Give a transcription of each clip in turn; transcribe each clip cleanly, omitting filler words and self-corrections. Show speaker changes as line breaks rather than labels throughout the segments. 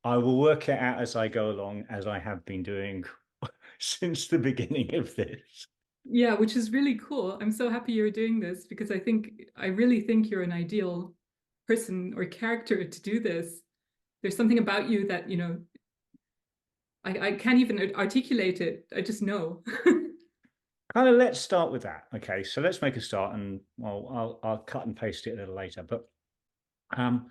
I will work it out as I go along, as I have been doing since the beginning of this.
Yeah, which is really cool. I'm so happy you're doing this because I really think you're an ideal person or character to do this. There's something about you that, I can't even articulate it. I just know.
Kind of, let's start with that. Okay, so let's make a start, and well, I'll cut and paste it a little later. But um,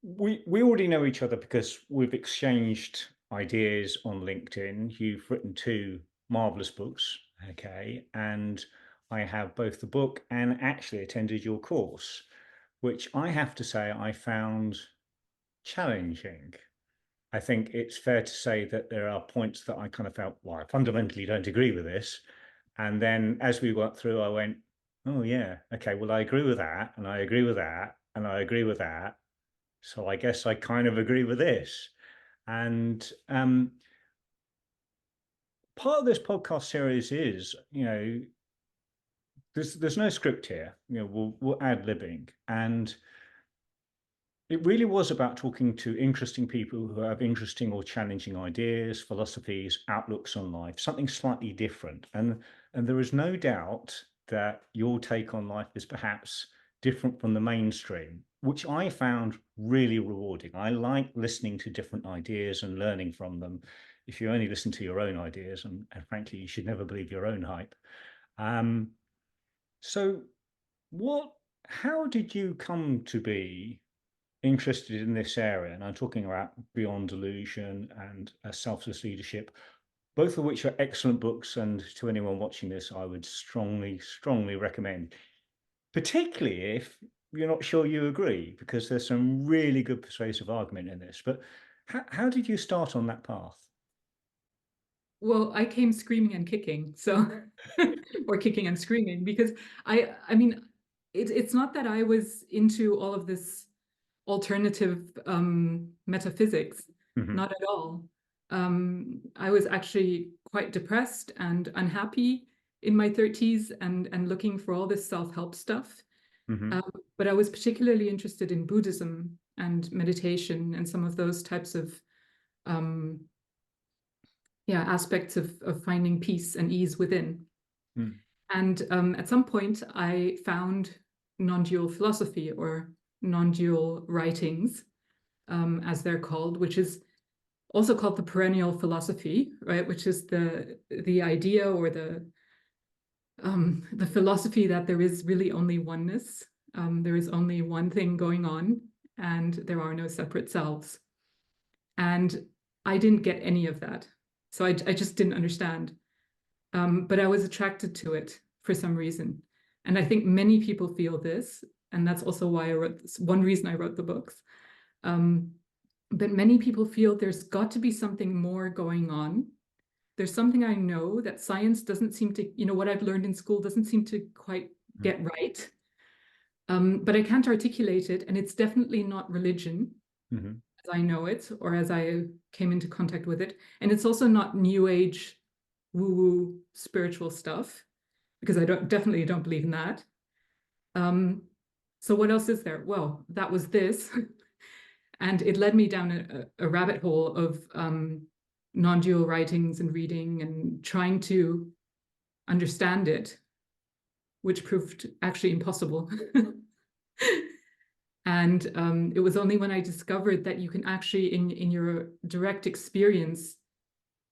we already know each other because we've exchanged ideas on LinkedIn. You've written two marvelous books, okay, and I have both the book and actually attended your course, which I have to say I found challenging. I think it's fair to say that there are points that I kind of felt, well, I fundamentally don't agree with this. And then as we went through, I went, oh, yeah, okay, well, I agree with that, and I agree with that, and I agree with that. So I guess I kind of agree with this. And part of this podcast series is, there's no script here. We'll ad libbing, and it really was about talking to interesting people who have interesting or challenging ideas, philosophies, outlooks on life, something slightly different. And there is no doubt that your take on life is perhaps different from the mainstream, which I found really rewarding. I like listening to different ideas and learning from them. If you only listen to your own ideas, and frankly, you should never believe your own hype. Um, so how did you come to be interested in this area? And I'm talking about Beyond Delusion and Selfless Leadership, both of which are excellent books. And to anyone watching this, I would strongly, strongly recommend, particularly if you're not sure you agree, because there's some really good persuasive argument in this. But how did you start on that path?
Well, I came screaming and kicking, so or kicking and screaming because I mean, it's not that I was into all of this alternative metaphysics,
Hmm.
not at all. I was actually quite depressed and unhappy in my 30s and looking for all this self-help stuff.
Hmm.
Um, but I was particularly interested in Buddhism and meditation and some of those types of um, yeah, aspects of finding peace and ease within.
Mm.
And at some point, I found non-dual philosophy or non-dual writings, as they're called, which is also called the perennial philosophy, right? Which is the idea or the philosophy that there is really only oneness. There is only one thing going on, and there are no separate selves. And I didn't get any of that, so I just didn't understand. But I was attracted to it for some reason. And I think many people feel this. And that's also why I wrote this, one reason I wrote the books. Um, but many people feel there's got to be something more going on. There's something I know that science doesn't seem to, what I've learned in school doesn't seem to quite get right. But I can't articulate it. And it's definitely not religion
Hmm.
as I know it or as I came into contact with it. And it's also not new age woo-woo spiritual stuff because I definitely don't believe in that. Um, so what else is there? Well, that was this, and it led me down a rabbit hole of non-dual writings and reading and trying to understand it, which proved actually impossible. And it was only when I discovered that you can actually, in your direct experience,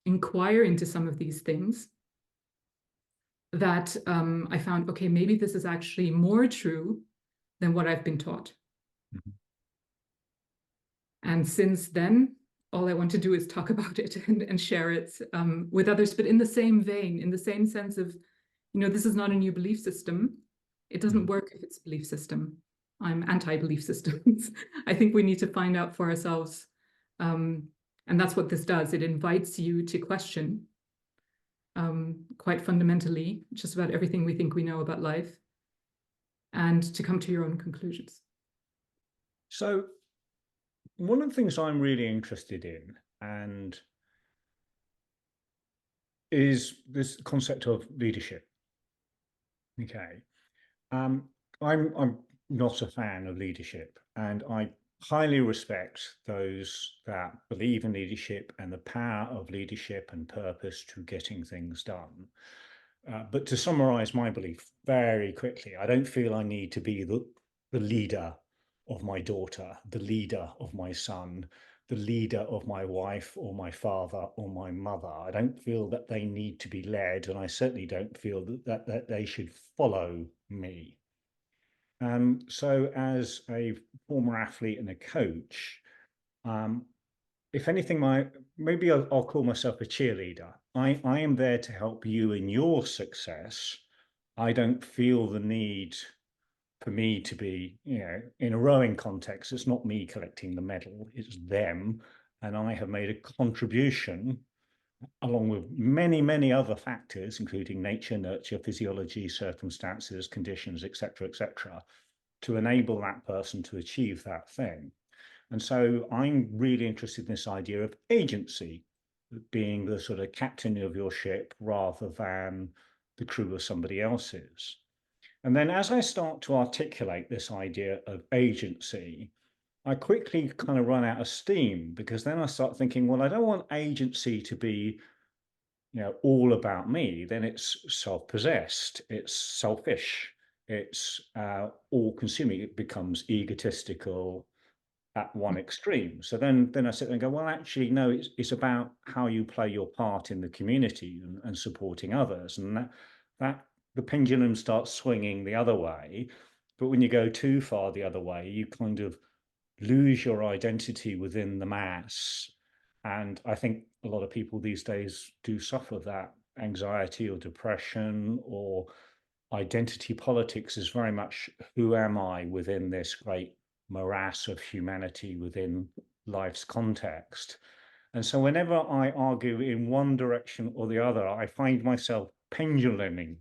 inquire into some of these things that I found, okay, maybe this is actually more true than what I've been taught.
Hmm.
And since then, all I want to do is talk about it and share it with others, but in the same vein, in the same sense of, this is not a new belief system. It doesn't
Hmm.
work if it's a belief system. I'm anti-belief systems. I think we need to find out for ourselves. And that's what this does. It invites you to question quite fundamentally just about everything we think we know about life and to come to your own conclusions.
So one of the things I'm really interested in, and is this concept of leadership. Okay. Um, I'm not a fan of leadership, and I highly respect those that believe in leadership and the power of leadership and purpose to getting things done. But to summarize my belief very quickly, I don't feel I need to be the leader of my daughter, the leader of my son, the leader of my wife or my father or my mother. I don't feel that they need to be led, and I certainly don't feel that they should follow me. So as a former athlete and a coach, if anything, maybe I'll call myself a cheerleader. I am there to help you in your success. I don't feel the need for me to be, in a rowing context, it's not me collecting the medal, it's them. And I have made a contribution along with many, many other factors, including nature, nurture, physiology, circumstances, conditions, etc., to enable that person to achieve that thing. And so I'm really interested in this idea of agency, being the sort of captain of your ship rather than the crew of somebody else's. And then as I start to articulate this idea of agency, I quickly kind of run out of steam, because then I start thinking, well, I don't want agency to be, all about me. Then it's self-possessed, it's selfish, it's all-consuming. It becomes egotistical at one extreme. So then I sit there and go, well, actually, no, it's about how you play your part in the community and supporting others. And that the pendulum starts swinging the other way. But when you go too far the other way, you kind of lose your identity within the mass. And I think a lot of people these days do suffer that anxiety or depression, or identity politics is very much, who am I within this great morass of humanity within life's context? And so whenever I argue in one direction or the other, I find myself penduluming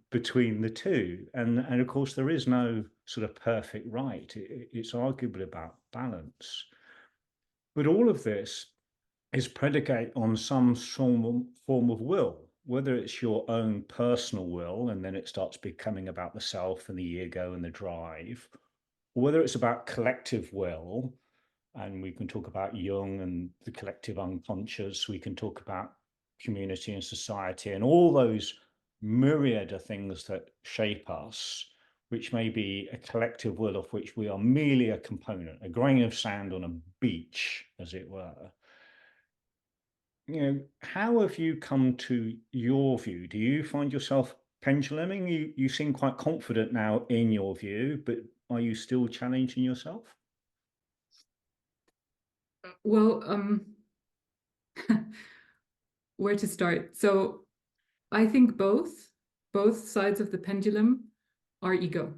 between the two. And of course, there is no sort of perfect right. It's arguably about balance. But all of this is predicated on some form of will, whether it's your own personal will, and then it starts becoming about the self and the ego and the drive, or whether it's about collective will. And we can talk about Jung and the collective unconscious. We can talk about community and society and all those myriad of things that shape us, which may be a collective will of which we are merely a component, a grain of sand on a beach, as it were. How have you come to your view? Do you find yourself penduluming? You seem quite confident now in your view, but are you still challenging yourself?
Well, where to start? So I think both sides of the pendulum are ego.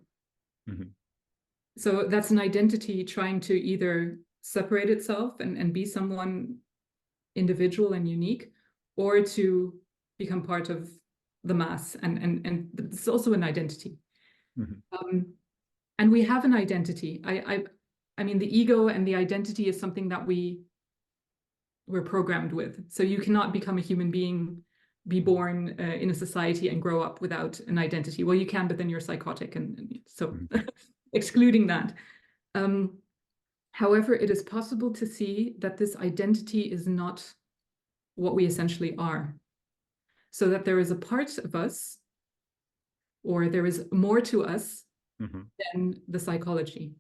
Mm-hmm. So that's an identity trying to either separate itself and be someone individual and unique, or to become part of the mass, and it's also an identity. Mm-hmm. And we have an identity. I mean, the ego and the identity is something that we're programmed with. So you cannot become a human being, be born in a society and grow up without an identity. Well, you can, but then you're psychotic, and so excluding that. However, it is possible to see that this identity is not what we essentially are. So that there is a part of us, or there is more to us than the psychology.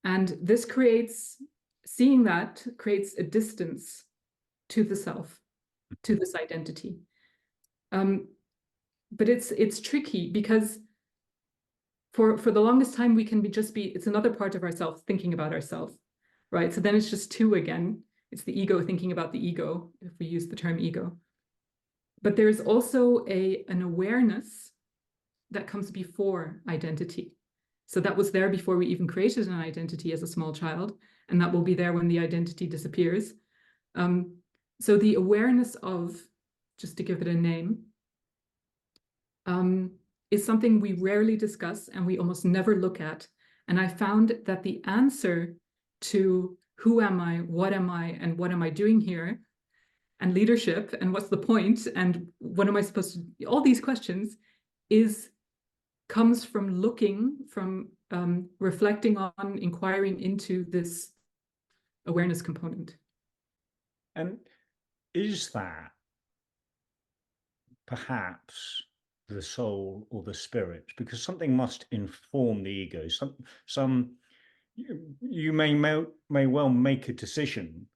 And this seeing that creates a distance to the self, to this identity. But it's tricky, because for the longest time we can it's another part of ourselves thinking about ourselves, right? So then it's just two again. It's the ego thinking about the ego, if we use the term ego. But there's also an awareness that comes before identity. So that was there before we even created an identity as a small child, and that will be there when the identity disappears. So the awareness of, just to give it a name, is something we rarely discuss and we almost never look at. And I found that the answer to who am I, and what am I doing here, and leadership, and what's the point, and what am I supposed to, all these questions comes from looking, from reflecting on, inquiring into this awareness component.
And is that perhaps the soul or the spirit? Because something must inform the ego. You may well make a decision,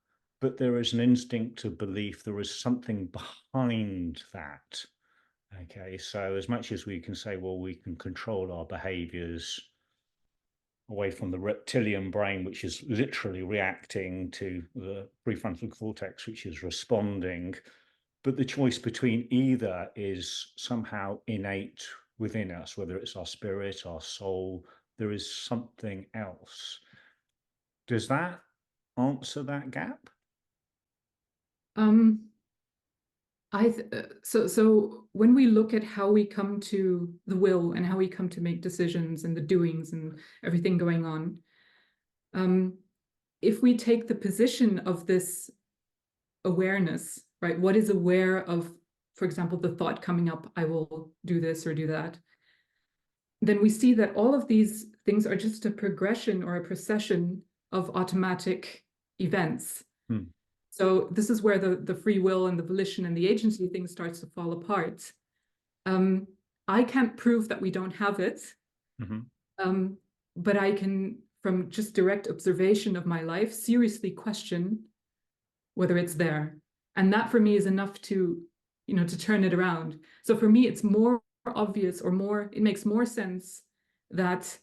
but there is an instinctive belief there is something behind that. Okay, so as much as we can say, well, we can control our behaviors away from the reptilian brain, which is literally reacting, to the prefrontal cortex, which is responding, but the choice between either is somehow innate within us, whether it's our spirit, our soul, there is something else. Does that answer that gap?
So when we look at how we come to the will and how we come to make decisions and the doings and everything going on, if we take the position of this awareness, right, what is aware of, for example, the thought coming up, I will do this or do that, then we see that all of these things are just a progression or a procession of automatic events. So this is where the free will and the volition and the agency thing starts to fall apart. I can't prove that we don't have it, but I can, from just direct observation of my life, seriously question whether it's there. And that for me is enough to, to turn it around. So for me, it's more obvious, or it makes more sense that,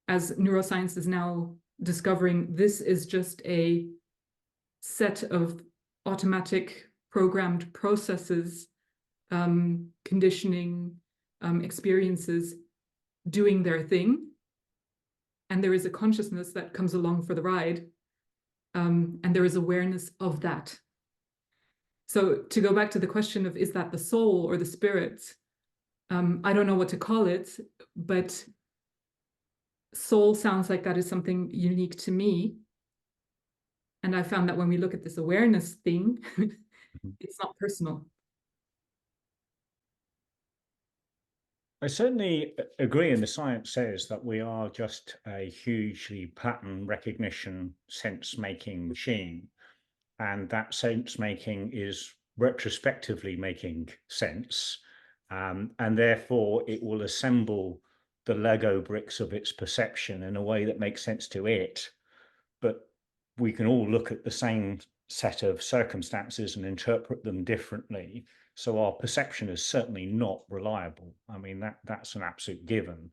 as neuroscience is now discovering, this is just a set of automatic programmed processes, conditioning, experiences doing their thing. And there is a consciousness that comes along for the ride. And there is awareness of that. So to go back to the question of, is that the soul or the spirit? I don't know what to call it, but soul sounds like that is something unique to me. And I found that when we look at this awareness thing, it's not personal.
I certainly agree, and the science says that we are just a hugely pattern recognition sense-making machine, and that sense-making is retrospectively making sense, and therefore it will assemble the Lego bricks of its perception in a way that makes sense to it. But we can all look at the same set of circumstances and interpret them differently. So our perception is certainly not reliable. I mean, that's an absolute given.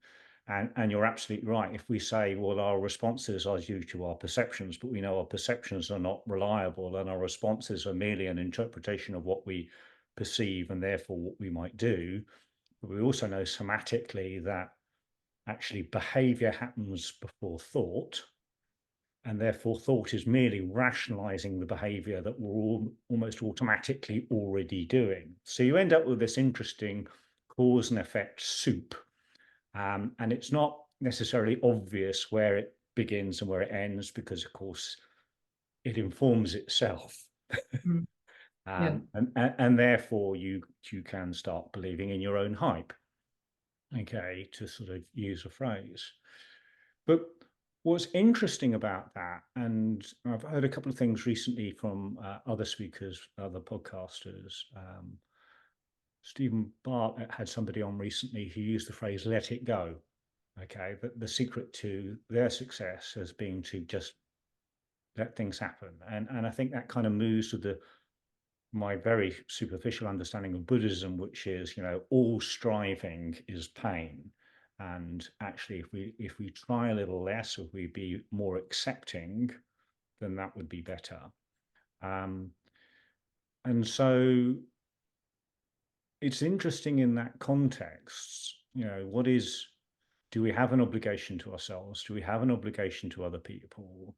And you're absolutely right. If we say, well, our responses are due to our perceptions, but we know our perceptions are not reliable and our responses are merely an interpretation of what we perceive and therefore what we might do. But we also know somatically that actually behavior happens before thought. And therefore thought is merely rationalizing the behavior that we're all almost automatically already doing. So you end up with this interesting cause and effect soup. And it's not necessarily obvious where it begins and where it ends, because of course it informs itself. And therefore you can start believing in your own hype, okay, to sort of use a phrase. But what's interesting about that, and I've heard a couple of things recently from other speakers, other podcasters. Stephen Bartlett had somebody on recently who used the phrase "let it go." Okay, but the secret to their success has been to just let things happen, and I think that kind of moves with my very superficial understanding of Buddhism, which is, all striving is pain. And actually, if we try a little less, if we be more accepting, then that would be better. And so it's interesting in that context, do we have an obligation to ourselves? Do we have an obligation to other people?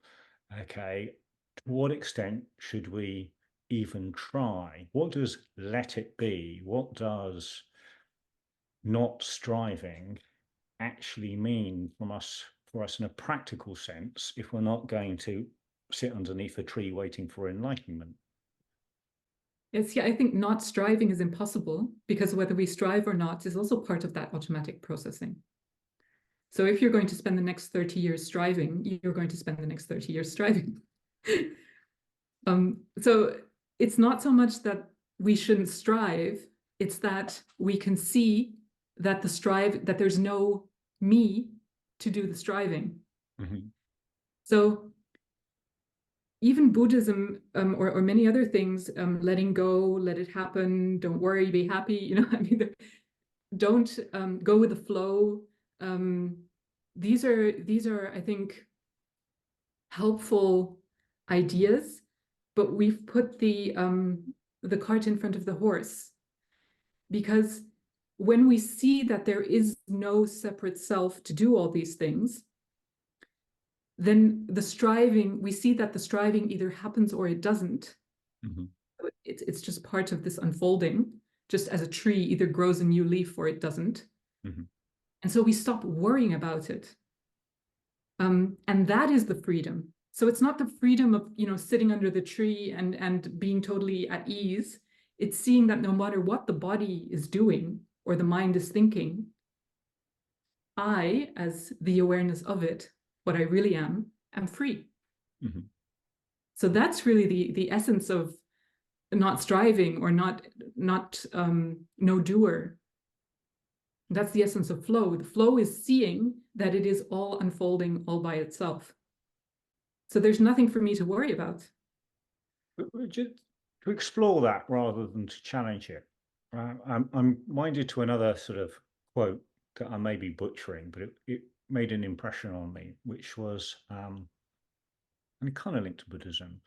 Okay, to what extent should we even try? What does let it be? What does not striving actually mean for us in a practical sense, if we're not going to sit underneath a tree waiting for enlightenment?
Yes, yeah, I think not striving is impossible, because whether we strive or not is also part of that automatic processing. So if you're going to spend the next 30 years striving, you're going to spend the next 30 years striving. So it's not so much that we shouldn't strive, it's that we can see that that there's no me to do the striving.
Mm-hmm.
So even Buddhism or many other things, letting go, let it happen, don't worry, be happy, I mean, don't go with the flow. These are, I think, helpful ideas, but we've put the cart in front of the horse, because when we see that there is no separate self to do all these things, then we see that the striving either happens or it doesn't.
Mm-hmm.
It's just part of this unfolding, just as a tree either grows a new leaf or it doesn't.
Mm-hmm.
And so we stop worrying about it. And that is the freedom. So it's not the freedom of, sitting under the tree and being totally at ease. It's seeing that no matter what the body is doing or the mind is thinking, I, as the awareness of it, what I really am free.
Mm-hmm.
So that's really the essence of not striving or not no doer. That's the essence of flow. The flow is seeing that it is all unfolding all by itself. So there's nothing for me to worry about.
Just to explore that rather than to challenge it, I'm minded to another sort of quote that I may be butchering, but it made an impression on me, which was, and it kind of linked to Buddhism.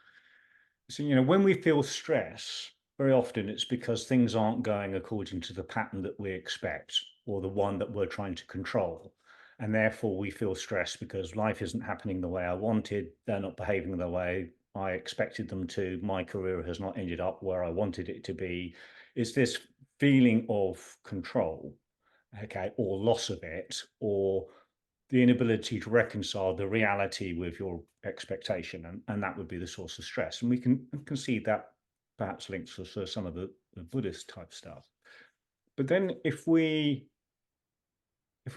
So, when we feel stress, very often it's because things aren't going according to the pattern that we expect or the one that we're trying to control. And therefore we feel stressed because life isn't happening the way I wanted. They're not behaving the way I expected them to. My career has not ended up where I wanted it to be. It's this feeling of control, okay, or loss of it, or the inability to reconcile the reality with your expectation, and that would be the source of stress. And we can see that perhaps links to some of the Buddhist type stuff. But then if we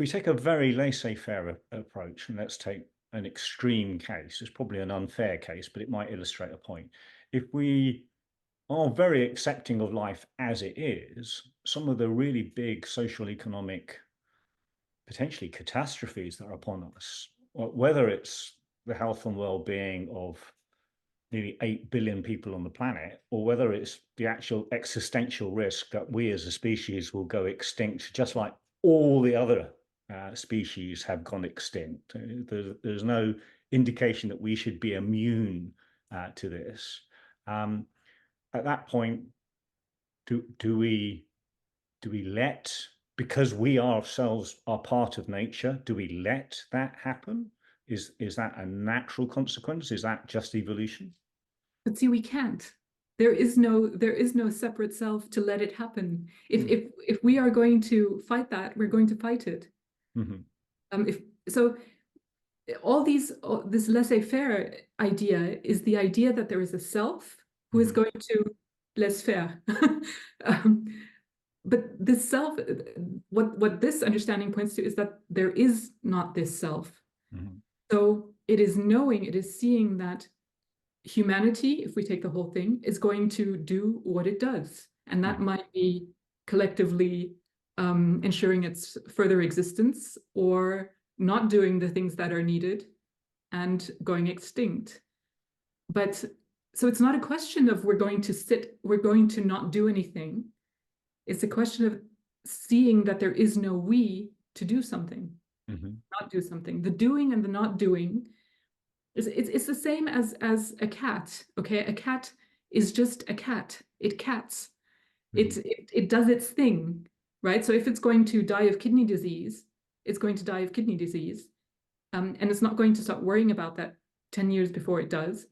take a very laissez-faire approach, and let's take an extreme case, it's probably an unfair case, but it might illustrate a point. If we are very accepting of life as it is, some of the really big social economic potentially catastrophes that are upon us, whether it's the health and well-being of nearly 8 billion people on the planet, or whether it's the actual existential risk that we as a species will go extinct, just like all the other species have gone extinct. There's no indication that we should be immune to this. At that point, do we let, because we ourselves are part of nature, do we let that happen? Is that a natural consequence? Is that just evolution?
But see, we can't. There is no separate self to let it happen. If we are going to fight that, we're going to fight it.
Mm-hmm.
This laissez-faire idea is the idea that there is a self who is going to laissez-faire. But this self, what this understanding points to is that there is not this self. Mm-hmm. So it is knowing, it is seeing that humanity, if we take the whole thing, is going to do what it does. And that might be collectively ensuring its further existence, or not doing the things that are needed and going extinct. But so it's not a question of we're going to not do anything. It's a question of seeing that there is no we to do something, not do something. The doing and the not doing, it's the same as a cat, okay? A cat is just a cat. It cats. It does its thing, right? So if it's going to die of kidney disease, it's going to die of kidney disease. And it's not going to start worrying about that 10 years before it does.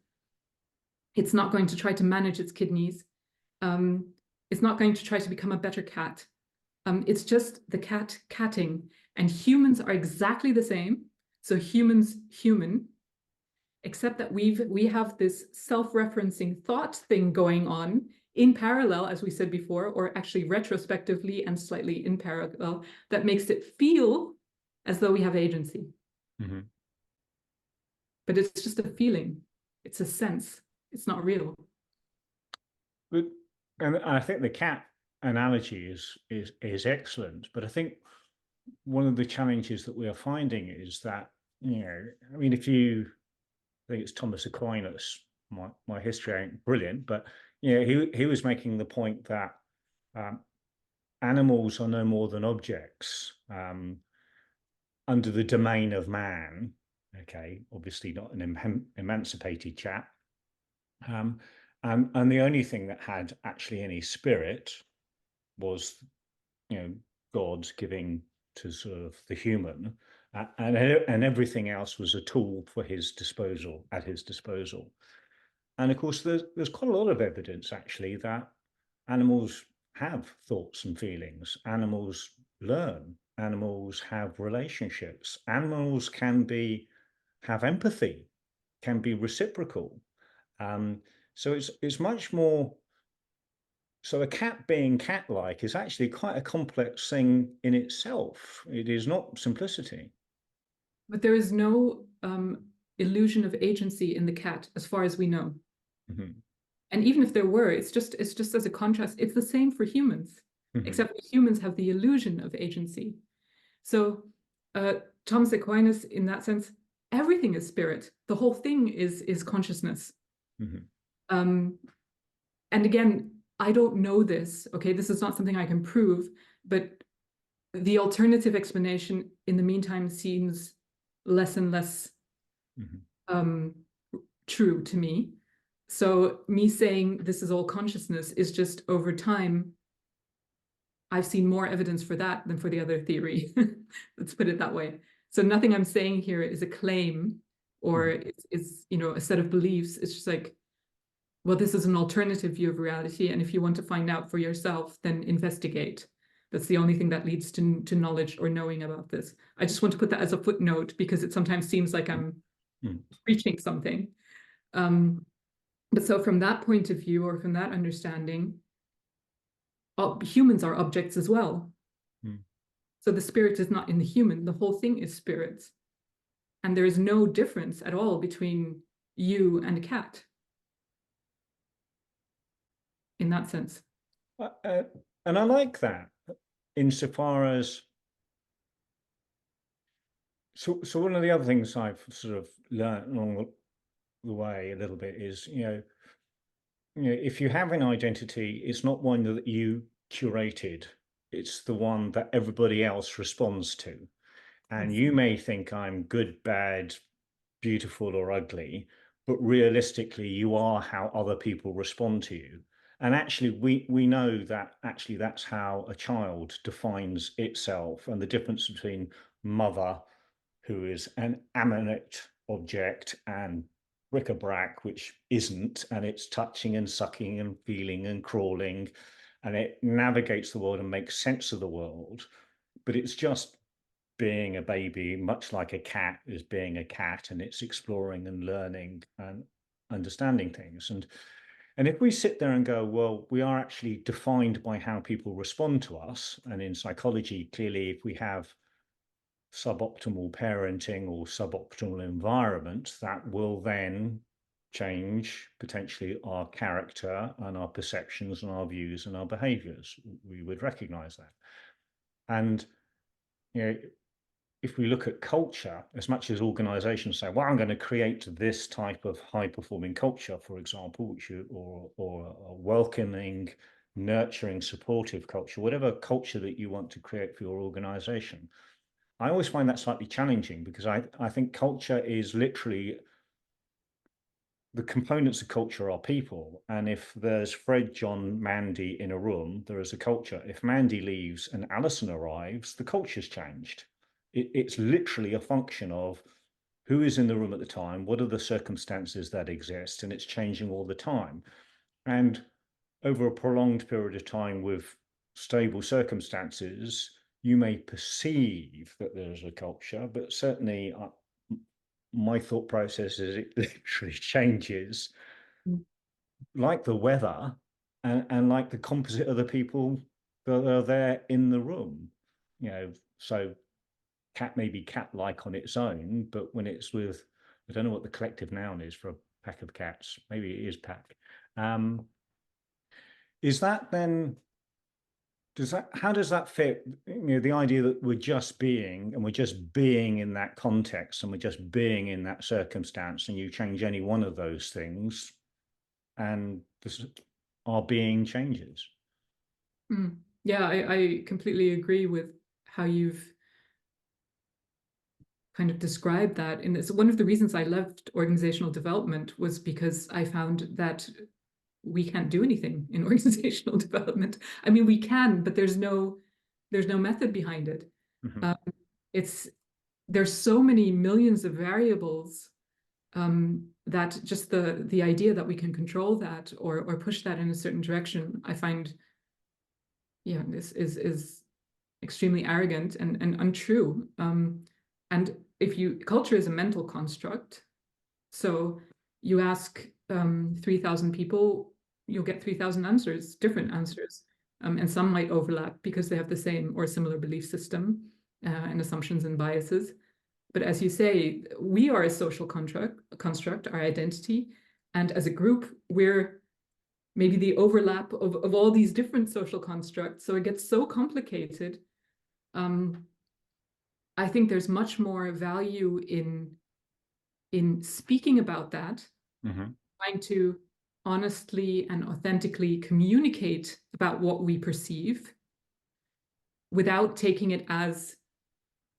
It's not going to try to manage its kidneys. It's not going to try to become a better cat. It's just the cat catting. And humans are exactly the same. So humans, human, except that we have this self-referencing thought thing going on in parallel, as we said before, or actually retrospectively and slightly in parallel, that makes it feel as though we have agency.
Mm-hmm.
But it's just a feeling. It's a sense. It's not real.
But, and I think the cat analogy is excellent. But I think one of the challenges that we are finding is that, I mean, I think it's Thomas Aquinas. My history ain't brilliant, but he was making the point that animals are no more than objects under the domain of man. Okay, obviously not an emancipated chap. And the only thing that had actually any spirit was, God giving to sort of the human, and everything else was a tool for his disposal, at his disposal. And of course, there's quite a lot of evidence actually that animals have thoughts and feelings. Animals learn. Animals have relationships. Animals have empathy, can be reciprocal. So it's much more. So a cat being cat-like is actually quite a complex thing in itself. It is not simplicity.
But there is no illusion of agency in the cat, as far as we know.
Mm-hmm.
And even if there were, it's just as a contrast. It's the same for humans,
Mm-hmm.
except humans have the illusion of agency. So Thomas Aquinas, in that sense, everything is spirit. The whole thing is consciousness.
Mm-hmm.
And again, I don't know this. Okay, this is not something I can prove, but the alternative explanation in the meantime seems less and less
Mm-hmm.
True to me. So me saying this is all consciousness is just over time, I've seen more evidence for that than for the other theory. Let's put it that way. So nothing I'm saying here is a claim or it's a set of beliefs. It's just like, well, this is an alternative view of reality. And if you want to find out for yourself, then investigate. That's the only thing that leads to knowledge or knowing about this. I just want to put that as a footnote because it sometimes seems like I'm preaching something. But so from that point of view or from that understanding, humans are objects as well. So the spirit is not in the human. The whole thing is spirit. And there is no difference at all between you and a cat in that sense.
And I like that insofar as, so one of the other things I've sort of learned along the way a little bit is, if you have an identity, it's not one that you curated. It's the one that everybody else responds to. And you may think I'm good, bad, beautiful, or ugly, but realistically, you are how other people respond to you. And actually, we know that actually that's how a child defines itself, and the difference between mother, who is an animate object, and bric-a-brac, which isn't, and it's touching and sucking and feeling and crawling, and it navigates the world and makes sense of the world, but it's just being a baby, much like a cat is being a cat, and it's exploring and learning and understanding things. And if we sit there and go, well, we are actually defined by how people respond to us, and in psychology, clearly, if we have suboptimal parenting or suboptimal environment, that will then change potentially our character and our perceptions and our views and our behaviors. We would recognize that. And if we look at culture, as much as organizations say, well, I'm going to create this type of high performing culture, for example, or a welcoming, nurturing, supportive culture, whatever culture that you want to create for your organization, I always find that slightly challenging because I think culture is literally, the components of culture are people. And if there's Fred, John, Mandy in a room, there is a culture. If Mandy leaves and Alison arrives, the culture's changed. It's literally a function of who is in the room at the time, what are the circumstances that exist, and it's changing all the time. And over a prolonged period of time with stable circumstances, you may perceive that there's a culture, but certainly my thought process is it literally changes like the weather and like the composite of the people that are there in the room. So cat may be cat-like on its own, but when it's with, I don't know what the collective noun is for a pack of cats. Maybe it is pack. Is that then, how does that fit, the idea that we're just being, and we're just being in that context, and we're just being in that circumstance, and you change any one of those things, and our being changes?
Yeah, I completely agree with how you've kind of described that. And it's one of the reasons I left organizational development, was because I found that we can't do anything in organizational development. I mean, we can, but there's no method behind it. There's so many millions of variables, that just the idea that we can control that or push that in a certain direction, I find, yeah, this is extremely arrogant and untrue. And culture is a mental construct. So you ask 3,000 people, you'll get 3,000 answers, different answers. And some might overlap because they have the same or similar belief system and assumptions and biases. But as you say, we are a social construct, our identity. And as a group, we're maybe the overlap of all these different social constructs. So it gets so complicated. I think there's much more value in speaking about that, trying to honestly and authentically communicate about what we perceive without taking it as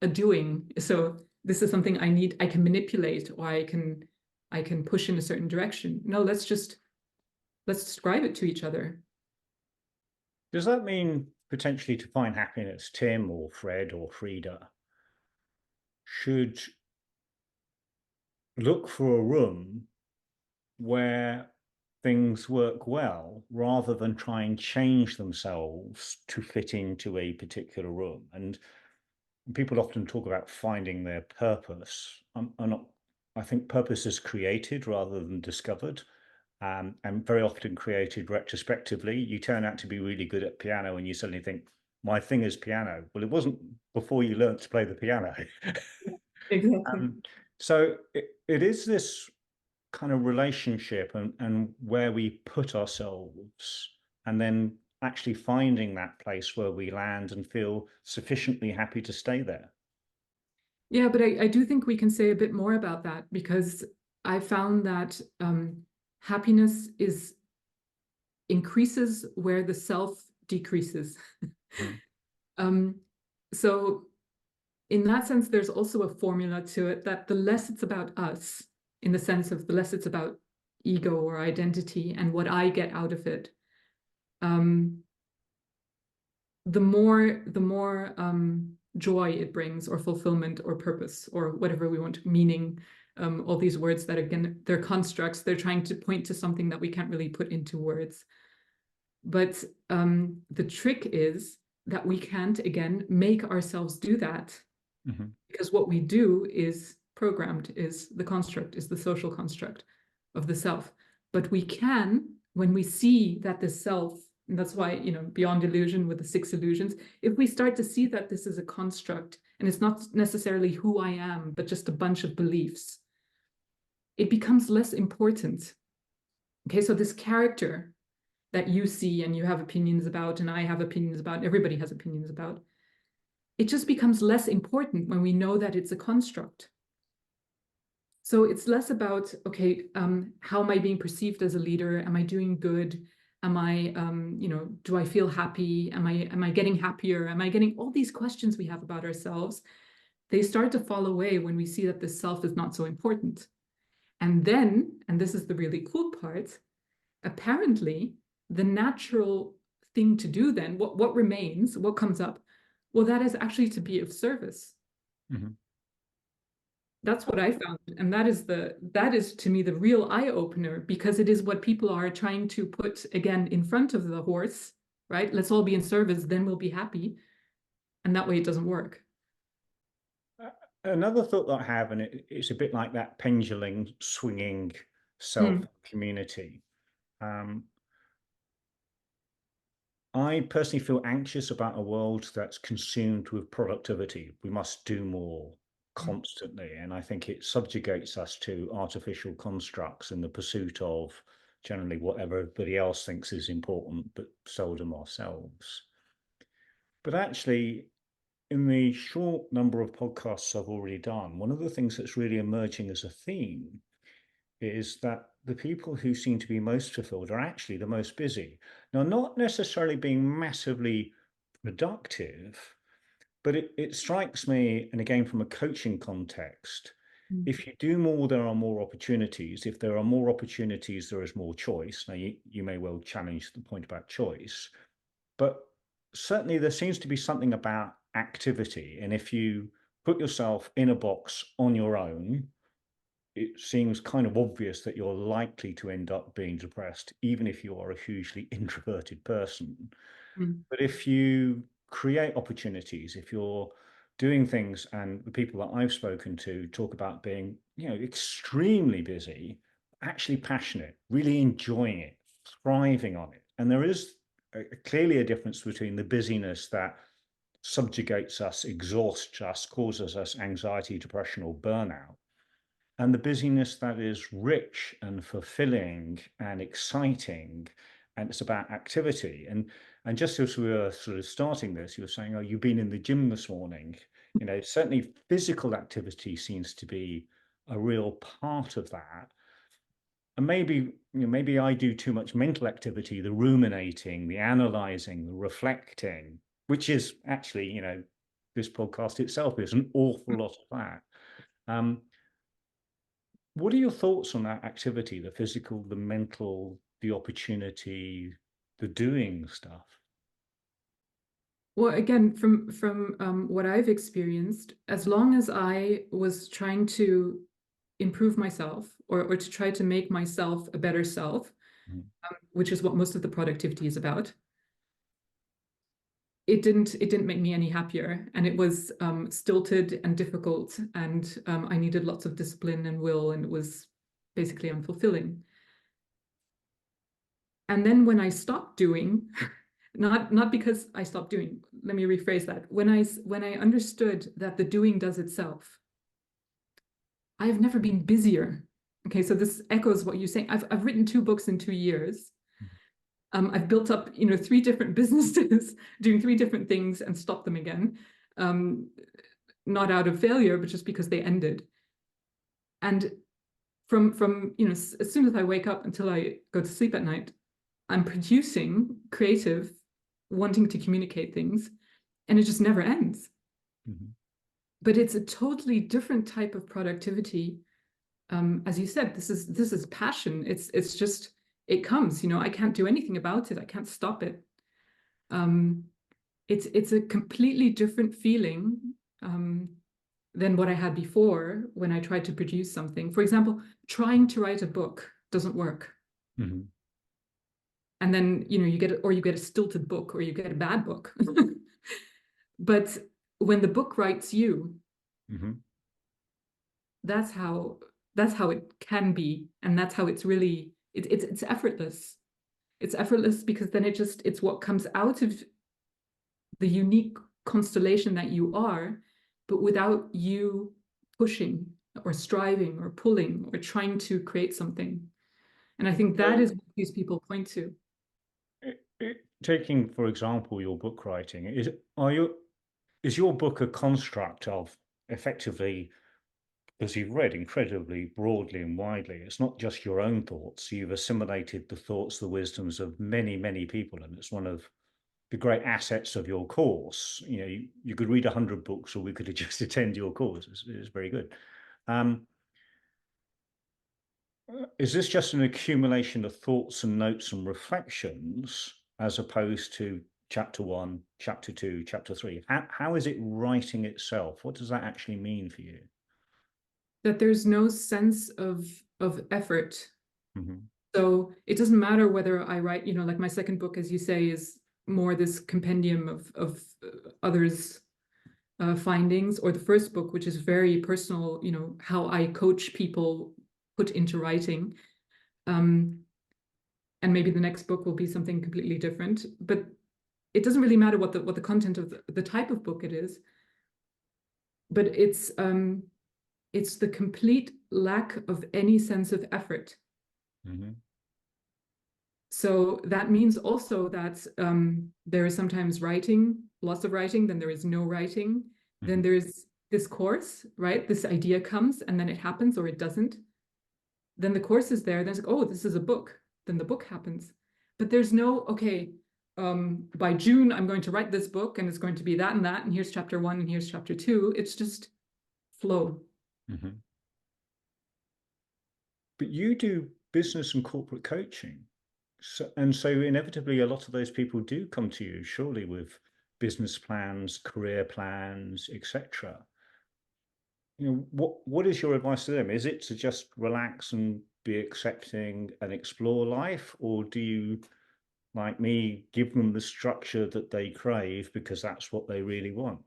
a doing. So this is something I can manipulate, or I can push in a certain direction. No, let's describe it to each other.
Does that mean potentially, to find happiness, Tim or Fred or Frida should look for a room where things work well, rather than try and change themselves to fit into a particular room? And people often talk about finding their purpose. I think purpose is created rather than discovered, and very often created retrospectively. You turn out to be really good at piano and you suddenly think, my thing is piano. Well, it wasn't before you learned to play the piano.
Exactly.
So it is this kind of relationship and where we put ourselves, and then actually finding that place where we land and feel sufficiently happy to stay there.
Yeah, but I do think we can say a bit more about that, because I found that happiness increases where the self decreases. So in that sense, there's also a formula to it, that the less it's about us, in the sense of the less it's about ego or identity and what I get out of it, the more joy it brings, or fulfillment, or purpose, or whatever we want, meaning, all these words that, again, they're constructs. They're trying to point to something that we can't really put into words. But the trick is that we can't, again, make ourselves do that, because what we do is programmed, is the construct, is the social construct of the self. But we can, when we see that the self, and that's why, beyond illusion, with the 6 illusions, if we start to see that this is a construct and it's not necessarily who I am, but just a bunch of beliefs, it becomes less important. Okay, so this character that you see and you have opinions about, and I have opinions about, everybody has opinions about, it just becomes less important when we know that it's a construct. So it's less about, okay, how am I being perceived as a leader? Am I doing good? Am I, do I feel happy? Am I getting happier? Am I getting all these questions we have about ourselves? They start to fall away when we see that the self is not so important. And then, and this is the really cool part, apparently the natural thing to do then, what remains, what comes up, well, that is actually to be of service. That's what I found. And that is to me the real eye-opener, because it is what people are trying to put, again, in front of the horse, right? Let's all be in service, then we'll be happy. And that way it doesn't work.
Another thought that I have, and it's a bit like that pendulum swinging self community. I personally feel anxious about a world that's consumed with productivity. We must do more constantly. And I think it subjugates us to artificial constructs in the pursuit of generally what everybody else thinks is important, but seldom ourselves. But actually, in the short number of podcasts I've already done, one of the things that's really emerging as a theme is that the people who seem to be most fulfilled are actually the most busy. Now, not necessarily being massively productive, but it strikes me, and again, from a coaching context, if you do more, there are more opportunities. If there are more opportunities, there is more choice. Now, you may well challenge the point about choice, but certainly there seems to be something about activity. And if you put yourself in a box on your own, it seems kind of obvious that you're likely to end up being depressed, even if you are a hugely introverted person. But if you create opportunities, if you're doing things, and the people that I've spoken to talk about being, extremely busy, actually passionate, really enjoying it, thriving on it. And there is clearly a difference between the busyness that subjugates us, exhausts us, causes us anxiety, depression, or burnout, and the busyness that is rich and fulfilling and exciting, and it's about activity. And just as we were sort of starting this, you were saying, oh, you've been in the gym this morning. Certainly physical activity seems to be a real part of that. And maybe I do too much mental activity, the ruminating, the analyzing, the reflecting, which is actually, this podcast itself is an awful lot of that. What are your thoughts on that activity, the physical, the mental, the opportunity, the doing stuff?
Well, again, from what I've experienced, as long as I was trying to improve myself or to try to make myself a better self, which is what most of the productivity is about, it didn't make me any happier, and it was stilted and difficult, and I needed lots of discipline and will, and it was basically unfulfilling. And then when I stopped doing, not because I stopped doing, let me rephrase that. When I understood that the doing does itself, I've never been busier. Okay, so this echoes what you're saying. I've written 2 books in 2 years. I've built up, 3 different businesses, doing 3 different things, and stopped them again. Not out of failure, but just because they ended. And from as soon as I wake up until I go to sleep at night, I'm producing, creative, wanting to communicate things, and it just never ends. But it's a totally different type of productivity. As you said, this is passion. It's just, it comes, I can't do anything about it. I can't stop it. It's a completely different feeling than what I had before when I tried to produce something. For example, trying to write a book doesn't work. And then, you get a stilted book, or you get a bad book. But when the book writes you, that's how it can be. And that's how it's really, it's effortless. It's effortless because then it's what comes out of the unique constellation that you are, but without you pushing or striving or pulling or trying to create something. And I think that is what these people point to.
Taking, for example, your book writing, is your book a construct of, effectively, as you've read incredibly broadly and widely, it's not just your own thoughts. You've assimilated the thoughts, the wisdoms of many, many people, and it's one of the great assets of your course. You could read 100 books, or we could just attend your course. It's very good. Is this just an accumulation of thoughts and notes and reflections, as opposed to chapter 1, chapter 2, chapter 3? How is it writing itself? What does that actually mean for you?
That there's no sense of effort. So it doesn't matter whether I write, like my second book, as you say, is more this compendium of others' findings, or the first book, which is very personal, how I coach people put into writing. And maybe the next book will be something completely different. But it doesn't really matter what the content of the type of book it is, but it's the complete lack of any sense of effort.
Mm-hmm.
So that means also that there is sometimes writing, lots of writing, then there is no writing,
Mm-hmm.
then there's this course, right? This idea comes and then it happens or it doesn't. Then the course is there, then it's like, oh, this is a book. Then the book happens. But there's no, okay, by June, I'm going to write this book and it's going to be that, and here's chapter 1 and here's chapter 2. It's just flow.
Mm-hmm. But you do business and corporate coaching. So inevitably, a lot of those people do come to you, surely, with business plans, career plans, etc. What is your advice to them? Is it to just relax and be accepting and explore life, or do you, like me, give them the structure that they crave because that's what they really want?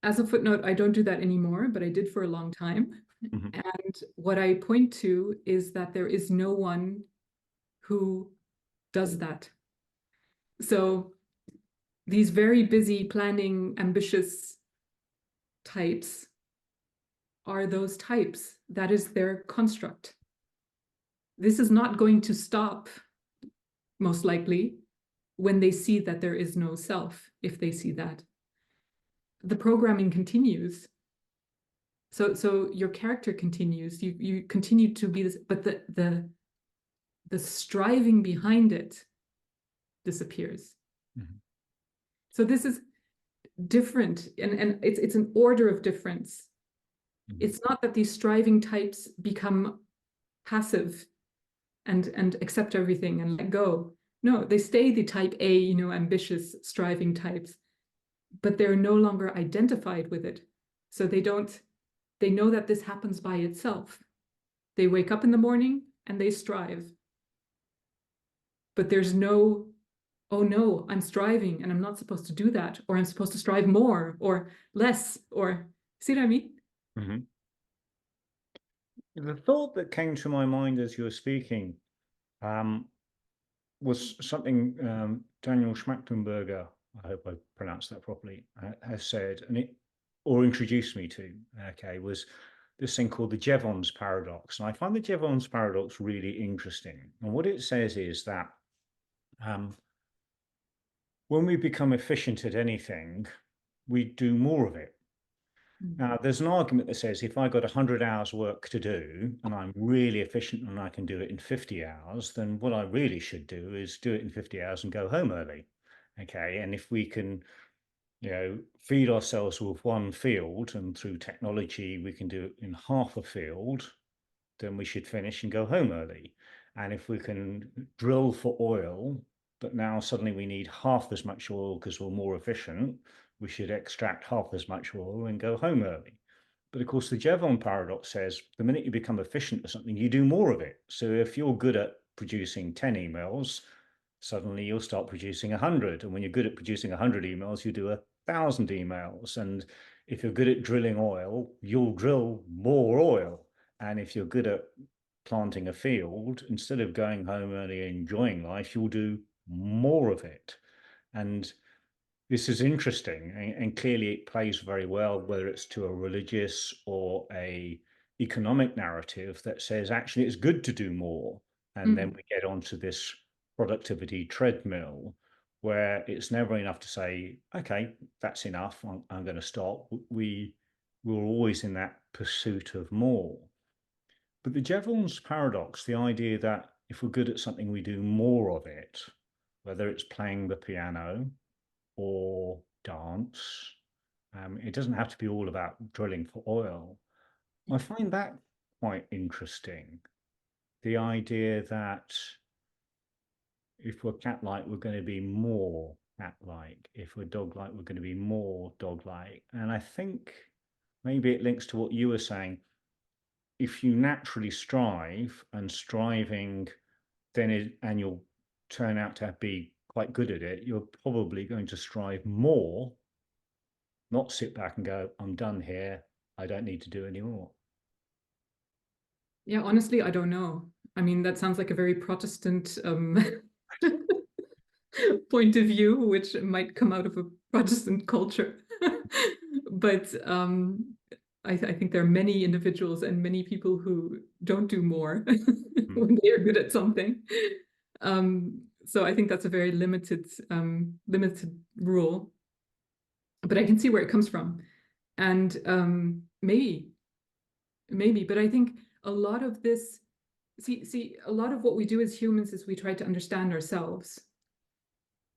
As a footnote, I don't do that anymore, but I did for a long time.
Mm-hmm.
And what I point to is that there is no one who does that. So these very busy, planning, ambitious types are those types. That is their construct. This is not going to stop, most likely, when they see that there is no self, if they see that. The programming continues. So your character continues. You continue to be this, but the striving behind it disappears.
Mm-hmm.
So this is different, and it's an order of difference. Mm-hmm. It's not that these striving types become passive and accept everything and let go. No, they stay the type A, ambitious, striving types, but they're no longer identified with it. So they know that this happens by itself. They wake up in the morning and they strive. But there's no, oh no, I'm striving and I'm not supposed to do that, or I'm supposed to strive more or less, or see what I mean?
Mm-hmm. The thought that came to my mind as you were speaking was something Daniel Schmachtenberger, I hope I pronounced that properly, has said, or introduced me to, was this thing called the Jevons paradox. And I find the Jevons paradox really interesting. And what it says is that when we become efficient at anything, we do more of it. Now, there's an argument that says if I got 100 hours work to do and I'm really efficient and I can do it in 50 hours, then what I really should do is do it in 50 hours and go home early. Okay. And if we can, feed ourselves with one field and through technology, we can do it in half a field, then we should finish and go home early. And if we can drill for oil, but now suddenly we need half as much oil because we're more efficient, we should extract half as much oil and go home early. But of course, the Jevon paradox says the minute you become efficient at something, you do more of it. So if you're good at producing 10 emails, suddenly you'll start producing 100. And when you're good at producing 100 emails, you do 1,000 emails. And if you're good at drilling oil, you'll drill more oil. And if you're good at planting a field, instead of going home early and enjoying life, you'll do more of it. And this is interesting, and clearly it plays very well, whether it's to a religious or a economic narrative that says actually it's good to do more. And then we get onto this productivity treadmill where it's never enough to say, okay, that's enough, I'm going to stop. We're always in that pursuit of more. But the Jevons paradox, the idea that if we're good at something, we do more of it, whether it's playing the piano or dance. It doesn't have to be all about drilling for oil. I find that quite interesting. The idea that if we're cat-like, we're going to be more cat-like. If we're dog-like, we're going to be more dog-like. And I think maybe it links to what you were saying. If you naturally strive and striving, and you'll turn out to be quite good at it, you're probably going to strive more, not sit back and go, I'm done here, I don't need to do any more.
Yeah, honestly, I don't know. I mean, that sounds like a very Protestant point of view, which might come out of a Protestant culture. But I think there are many individuals and many people who don't do more when they are good at something. So I think that's a very limited rule. But I can see where it comes from. And maybe, but I think a lot of this, a lot of what we do as humans is we try to understand ourselves.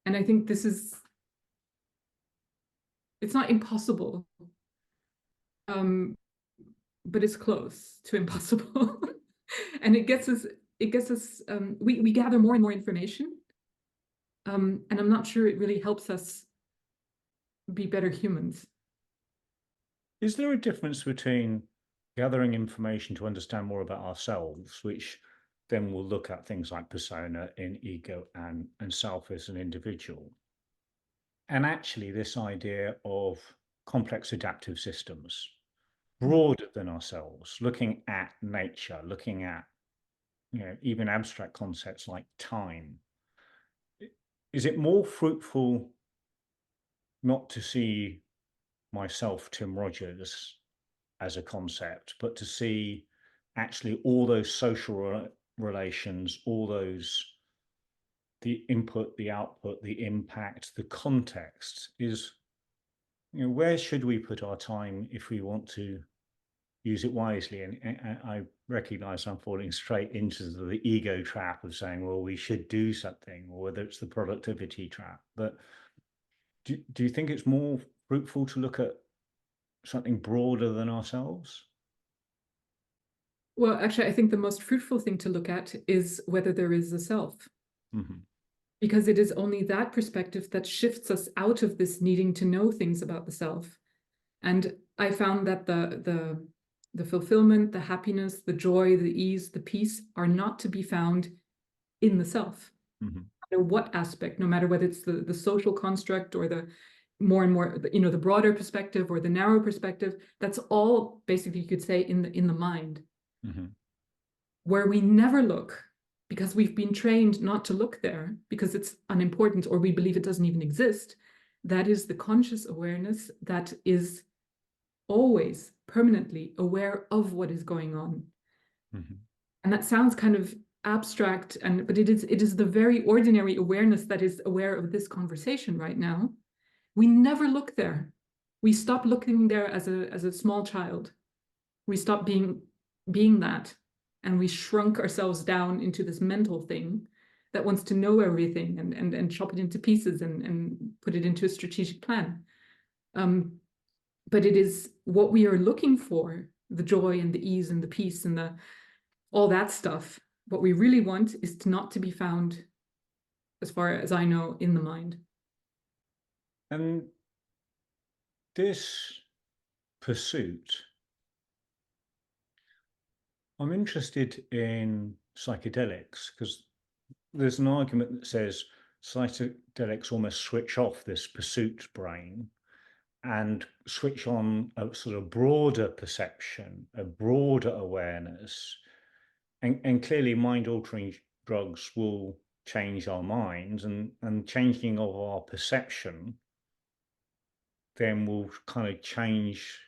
And I think it's not impossible, but it's close to impossible. And it gets us, we gather more and more information. And I'm not sure it really helps us be better humans.
Is there a difference between gathering information to understand more about ourselves, which then we'll look at things like persona in ego and self as an individual, and actually this idea of complex adaptive systems, broader than ourselves, looking at nature, looking at, you know, even abstract concepts like time? Is it more fruitful not to see myself, Tim Rogers, as a concept, but to see actually all those social relations, all those, the input, the output, the impact, the context is, you know, where should we put our time if we want to use it wisely? And I recognize I'm falling straight into the ego trap of saying, well, we should do something, or whether it's the productivity trap. But do you think it's more fruitful to look at something broader than ourselves?
Well, actually, I think the most fruitful thing to look at is whether there is a self.
Mm-hmm.
Because it is only that perspective that shifts us out of this needing to know things about the self. And I found that the fulfillment, the happiness, the joy, the ease, the peace are not to be found in the self.
Mm-hmm.
No matter what aspect, no matter whether it's the social construct or the more and more, you know, the broader perspective or the narrow perspective, that's all basically, you could say, in the mind.
Mm-hmm.
Where we never look because we've been trained not to look there because it's unimportant or we believe it doesn't even exist. That is the conscious awareness that is always permanently aware of what is going on.
Mm-hmm.
And that sounds kind of abstract, but it is the very ordinary awareness that is aware of this conversation right now. We never look there. We stop looking there as a small child. We stop being that, and we shrunk ourselves down into this mental thing that wants to know everything and chop it into pieces and put it into a strategic plan. But it is what we are looking for, the joy and the ease and the peace and all that stuff. What we really want is not to be found, as far as I know, in the mind.
And this pursuit, I'm interested in psychedelics because there's an argument that says psychedelics almost switch off this pursuit brain and switch on a sort of broader perception, a broader awareness. And clearly mind-altering drugs will change our minds, and changing of our perception then will kind of change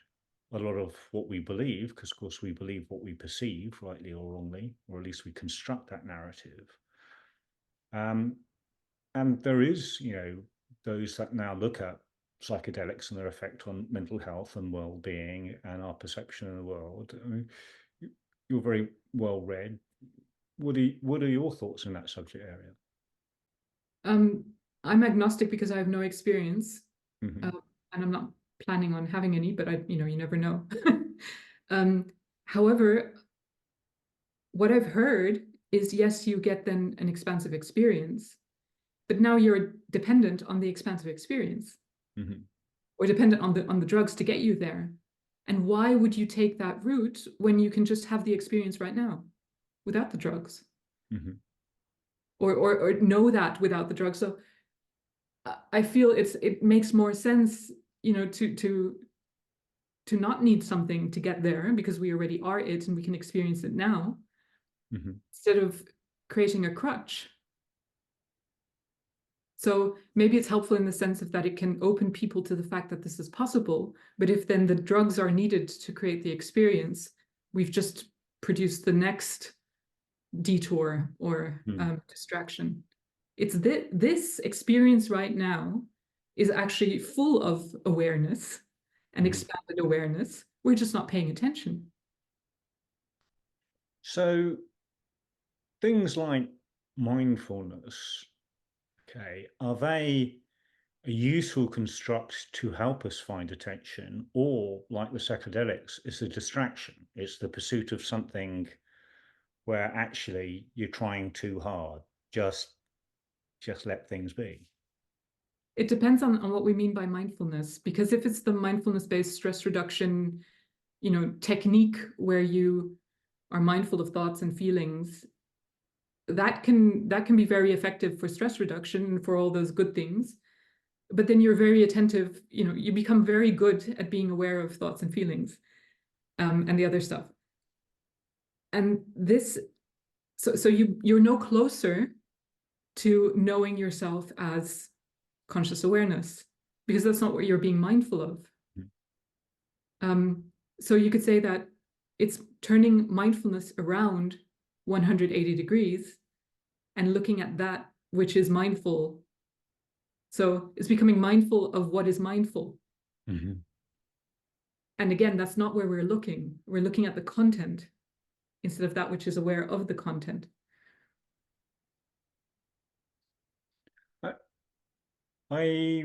a lot of what we believe, because of course we believe what we perceive, rightly or wrongly, or at least we construct that narrative. And there is, you know, those that now look at psychedelics and their effect on mental health and well-being and our perception of the world. I mean, you're very well read. What are your thoughts in that subject area?
I'm agnostic because I have no experience,
Mm-hmm.
and I'm not planning on having any, but you never know. However, what I've heard is, yes, you get then an expansive experience, but now you're dependent on the expansive experience,
Mm-hmm.
or dependent on the drugs to get you there. And why would you take that route when you can just have the experience right now without the drugs?
Mm-hmm.
Or know that without the drugs. So I feel it makes more sense, to to not need something to get there because we already are it and we can experience it now, instead of creating a crutch. So maybe it's helpful in the sense of that it can open people to the fact that this is possible. But if then the drugs are needed to create the experience, we've just produced the next detour or distraction. It's this experience right now is actually full of awareness and expanded awareness. We're just not paying attention.
So things like mindfulness, okay, are they a useful construct to help us find attention, or like the psychedelics, it's a distraction? It's the pursuit of something where actually you're trying too hard. Just let things be.
It depends on what we mean by mindfulness, because if it's the mindfulness-based stress reduction, technique where you are mindful of thoughts and feelings, that can be very effective for stress reduction and for all those good things. But then you're very attentive, you become very good at being aware of thoughts and feelings, and the other stuff. And this, so you're no closer to knowing yourself as conscious awareness, because that's not what you're being mindful of. So you could say that it's turning mindfulness around 180 degrees and looking at that which is mindful. So it's becoming mindful of what is mindful. And again, that's not where we're looking. We're looking at the content instead of that which is aware of the content.
I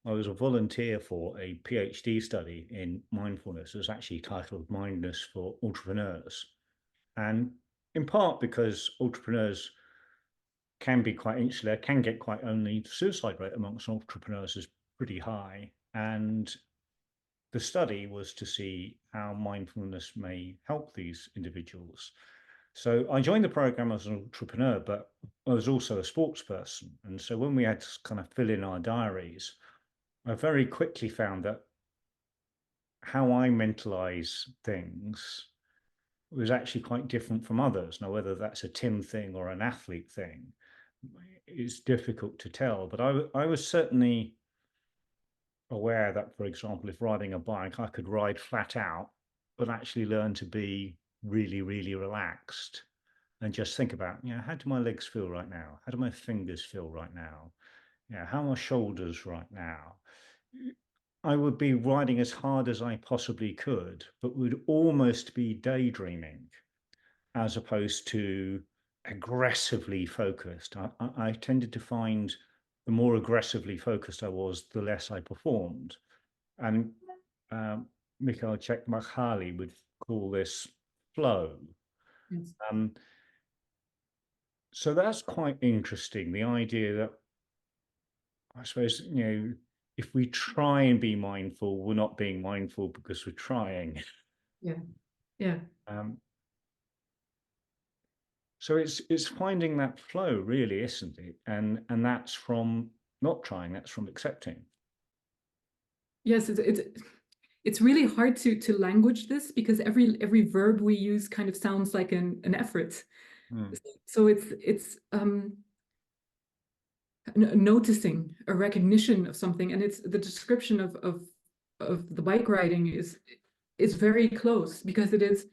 was a volunteer for a PhD study in mindfulness. It was actually titled Mindfulness for Entrepreneurs. And in part because entrepreneurs can be quite insular, can get quite lonely. The suicide rate amongst entrepreneurs is pretty high. And the study was to see how mindfulness may help these individuals. So I joined the program as an entrepreneur, but I was also a sports person. And so when we had to kind of fill in our diaries, I very quickly found that how I mentalize things was actually quite different from others. Now, whether that's a Tim thing or an athlete thing is difficult to tell. But I was certainly aware that, for example, if riding a bike, I could ride flat out, but actually learn to be really, really relaxed and just think about, how do my legs feel right now? How do my fingers feel right now? How are my shoulders right now? I would be riding as hard as I possibly could, but would almost be daydreaming as opposed to aggressively focused. I tended to find the more aggressively focused I was, the less I performed. And Mikhail Csikszentmihalyi would call this flow.
Yes.
So that's quite interesting. The idea that, I suppose, if we try and be mindful, we're not being mindful because we're trying.
Yeah.
So it's finding that flow, really, isn't it? And that's from not trying, that's from accepting.
Yes, it's really hard to language this, because every verb we use kind of sounds like an effort. So it's noticing, a recognition of something, and it's the description of the bike riding is very close, because it is,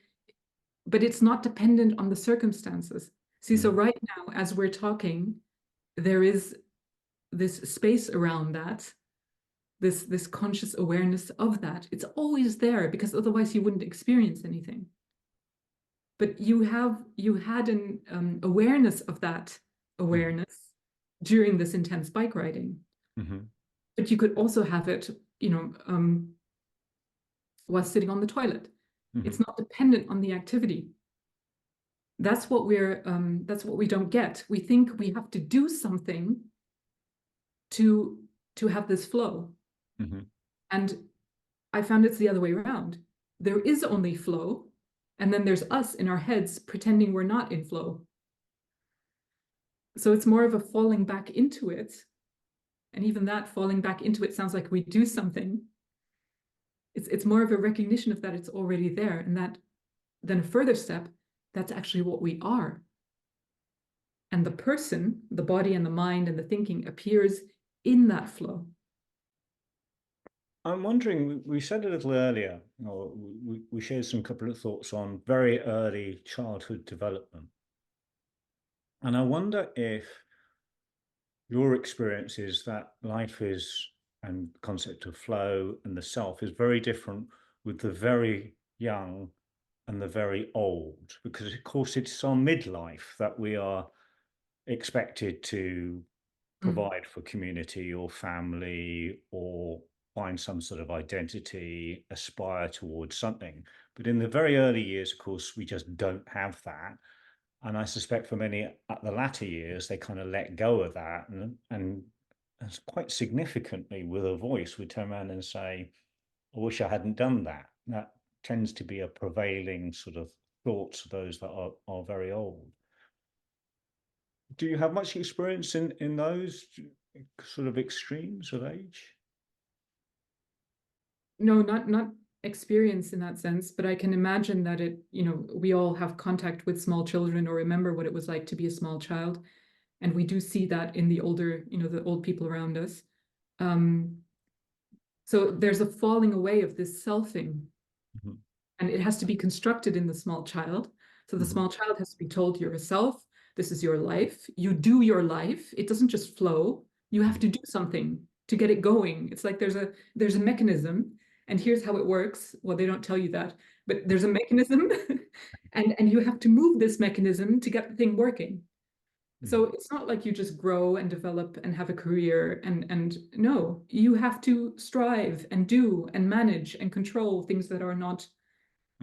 but it's not dependent on the circumstances. See, so right now, as we're talking, there is this space around that, this conscious awareness of that. It's always there, because otherwise you wouldn't experience anything. But you had an awareness of that awareness during this intense bike riding. But you could also have it, while sitting on the toilet. It's not dependent on the activity. That's what we don't get. We think we have to do something to have this flow. And I found it's the other way around. There is only flow, and then there's us in our heads pretending we're not in flow. So it's more of a falling back into it. And even that falling back into it sounds like we do something. It's more of a recognition of that it's already there, and that then a further step, that's actually what we are. And the person, the body and the mind and the thinking appears in that flow.
I'm wondering, we said a little earlier, or we shared some couple of thoughts on very early childhood development. And I wonder if your experience is that life is, and concept of flow and the self is very different with the very young and the very old, because of course it's our midlife that we are expected to provide for community or family, or find some sort of identity, aspire towards something. But in the very early years, of course, we just don't have that. And I suspect for many at the latter years, they kind of let go of that, and quite significantly with a voice would turn around and say, I wish I hadn't done that. That tends to be a prevailing sort of thoughts of those that are very old. Do you have much experience in those sort of extremes of age?
No, not experience in that sense, but I can imagine that we all have contact with small children or remember what it was like to be a small child. And we do see that in the older, the old people around us. So there's a falling away of this selfing. Mm-hmm. And it has to be constructed in the small child. So the small child has to be told, you're a self, this is your life, you do your life. It doesn't just flow. You have to do something to get it going. It's like there's a mechanism, and here's how it works. Well, they don't tell you that, but there's a mechanism and you have to move this mechanism to get the thing working. So it's not like you just grow and develop and have a career and no, you have to strive and do and manage and control things that are not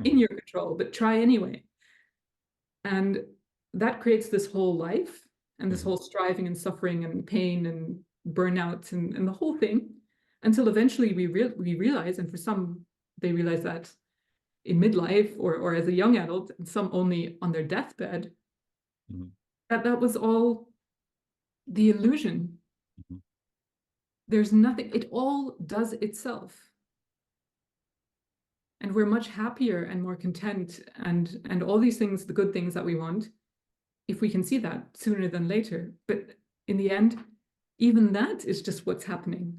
in your control, but try anyway. And that creates this whole life and this whole striving and suffering and pain and burnout and the whole thing, until eventually we realize, and for some, they realize that in midlife or as a young adult, and some only on their deathbed, that was all the illusion. There's nothing, it all does itself. And we're much happier and more content and all these things, the good things that we want, if we can see that sooner than later. But in the end, even that is just what's happening.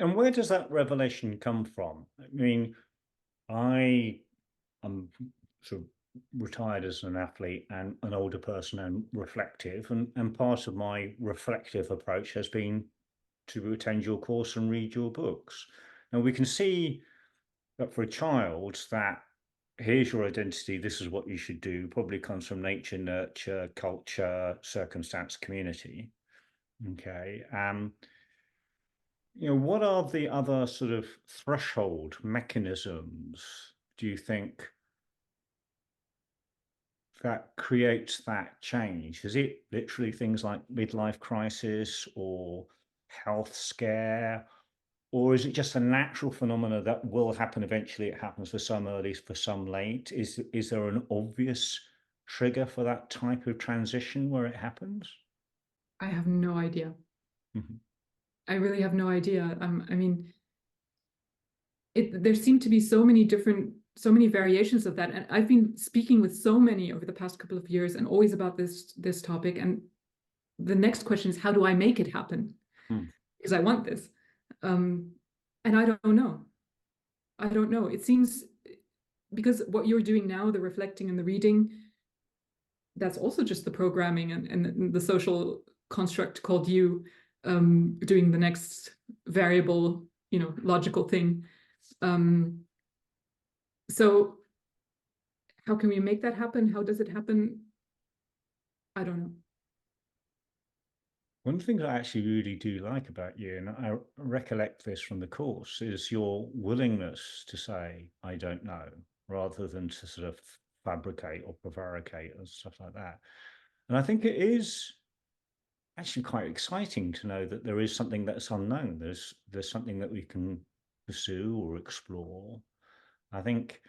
And where does that revelation come from? I mean, I am sort of retired as an athlete and an older person and reflective, and part of my reflective approach has been to attend your course and read your books. Now we can see that for a child, that here's your identity, this is what you should do, probably comes from nature, nurture, culture, circumstance, community. Okay. What are the other sort of threshold mechanisms, do you think, that creates that change? Is it literally things like midlife crisis or health scare? Or is it just a natural phenomena that will happen eventually? It happens for some early, for some late. Is there an obvious trigger for that type of transition where it happens?
I have no idea. I really have no idea. I mean, there seem to be so many variations of that. And I've been speaking with so many over the past couple of years and always about this topic. And the next question is, how do I make it happen? Because I want this. And I don't know. I don't know. It seems, because what you're doing now, the reflecting and the reading, that's also just the programming and the social construct called you doing the next variable, logical thing. So how can we make that happen? How does it happen? I don't know.
One of the things I actually really do like about you, and I recollect this from the course, is your willingness to say, I don't know, rather than to sort of fabricate or prevaricate and stuff like that. And I think it is actually quite exciting to know that there is something that's unknown. There's something that we can pursue or explore. I think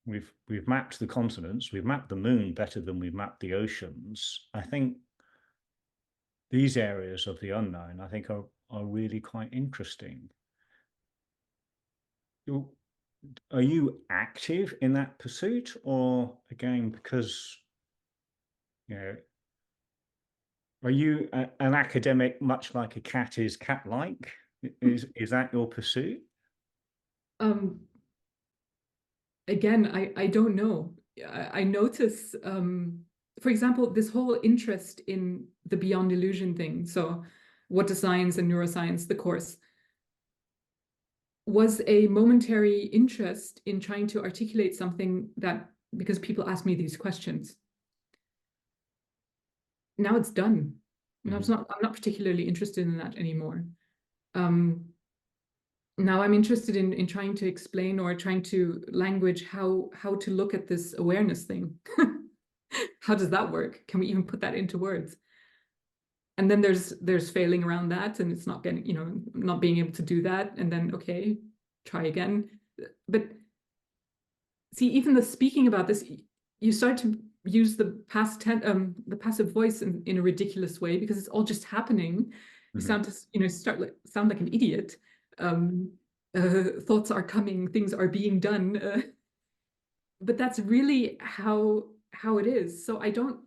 we've mapped the continents, we've mapped the moon better than we've mapped the oceans. I think these areas of the unknown, I think, are really quite interesting. are you active in that pursuit, or again, because, you know, are you an academic, much like a cat is cat-like? Is that your pursuit?
Um, Again, I don't know. I notice, for example, this whole interest in the beyond illusion thing. So, what does science and neuroscience, the course, was a momentary interest in trying to articulate something that, because people ask me these questions. Now it's done. Now
Mm-hmm.
I'm not particularly interested in that anymore. Now I'm interested in trying to explain or trying to language how to look at this awareness thing. How does that work? Can we even put that into words? And then there's failing around that, and it's not getting, not being able to do that, and then okay, try again. But see, even the speaking about this, you start to use the the passive voice in a ridiculous way, because it's all just happening. You
Mm-hmm.
sound like an idiot. Thoughts are coming, things are being done, but that's really how it is. So I don't,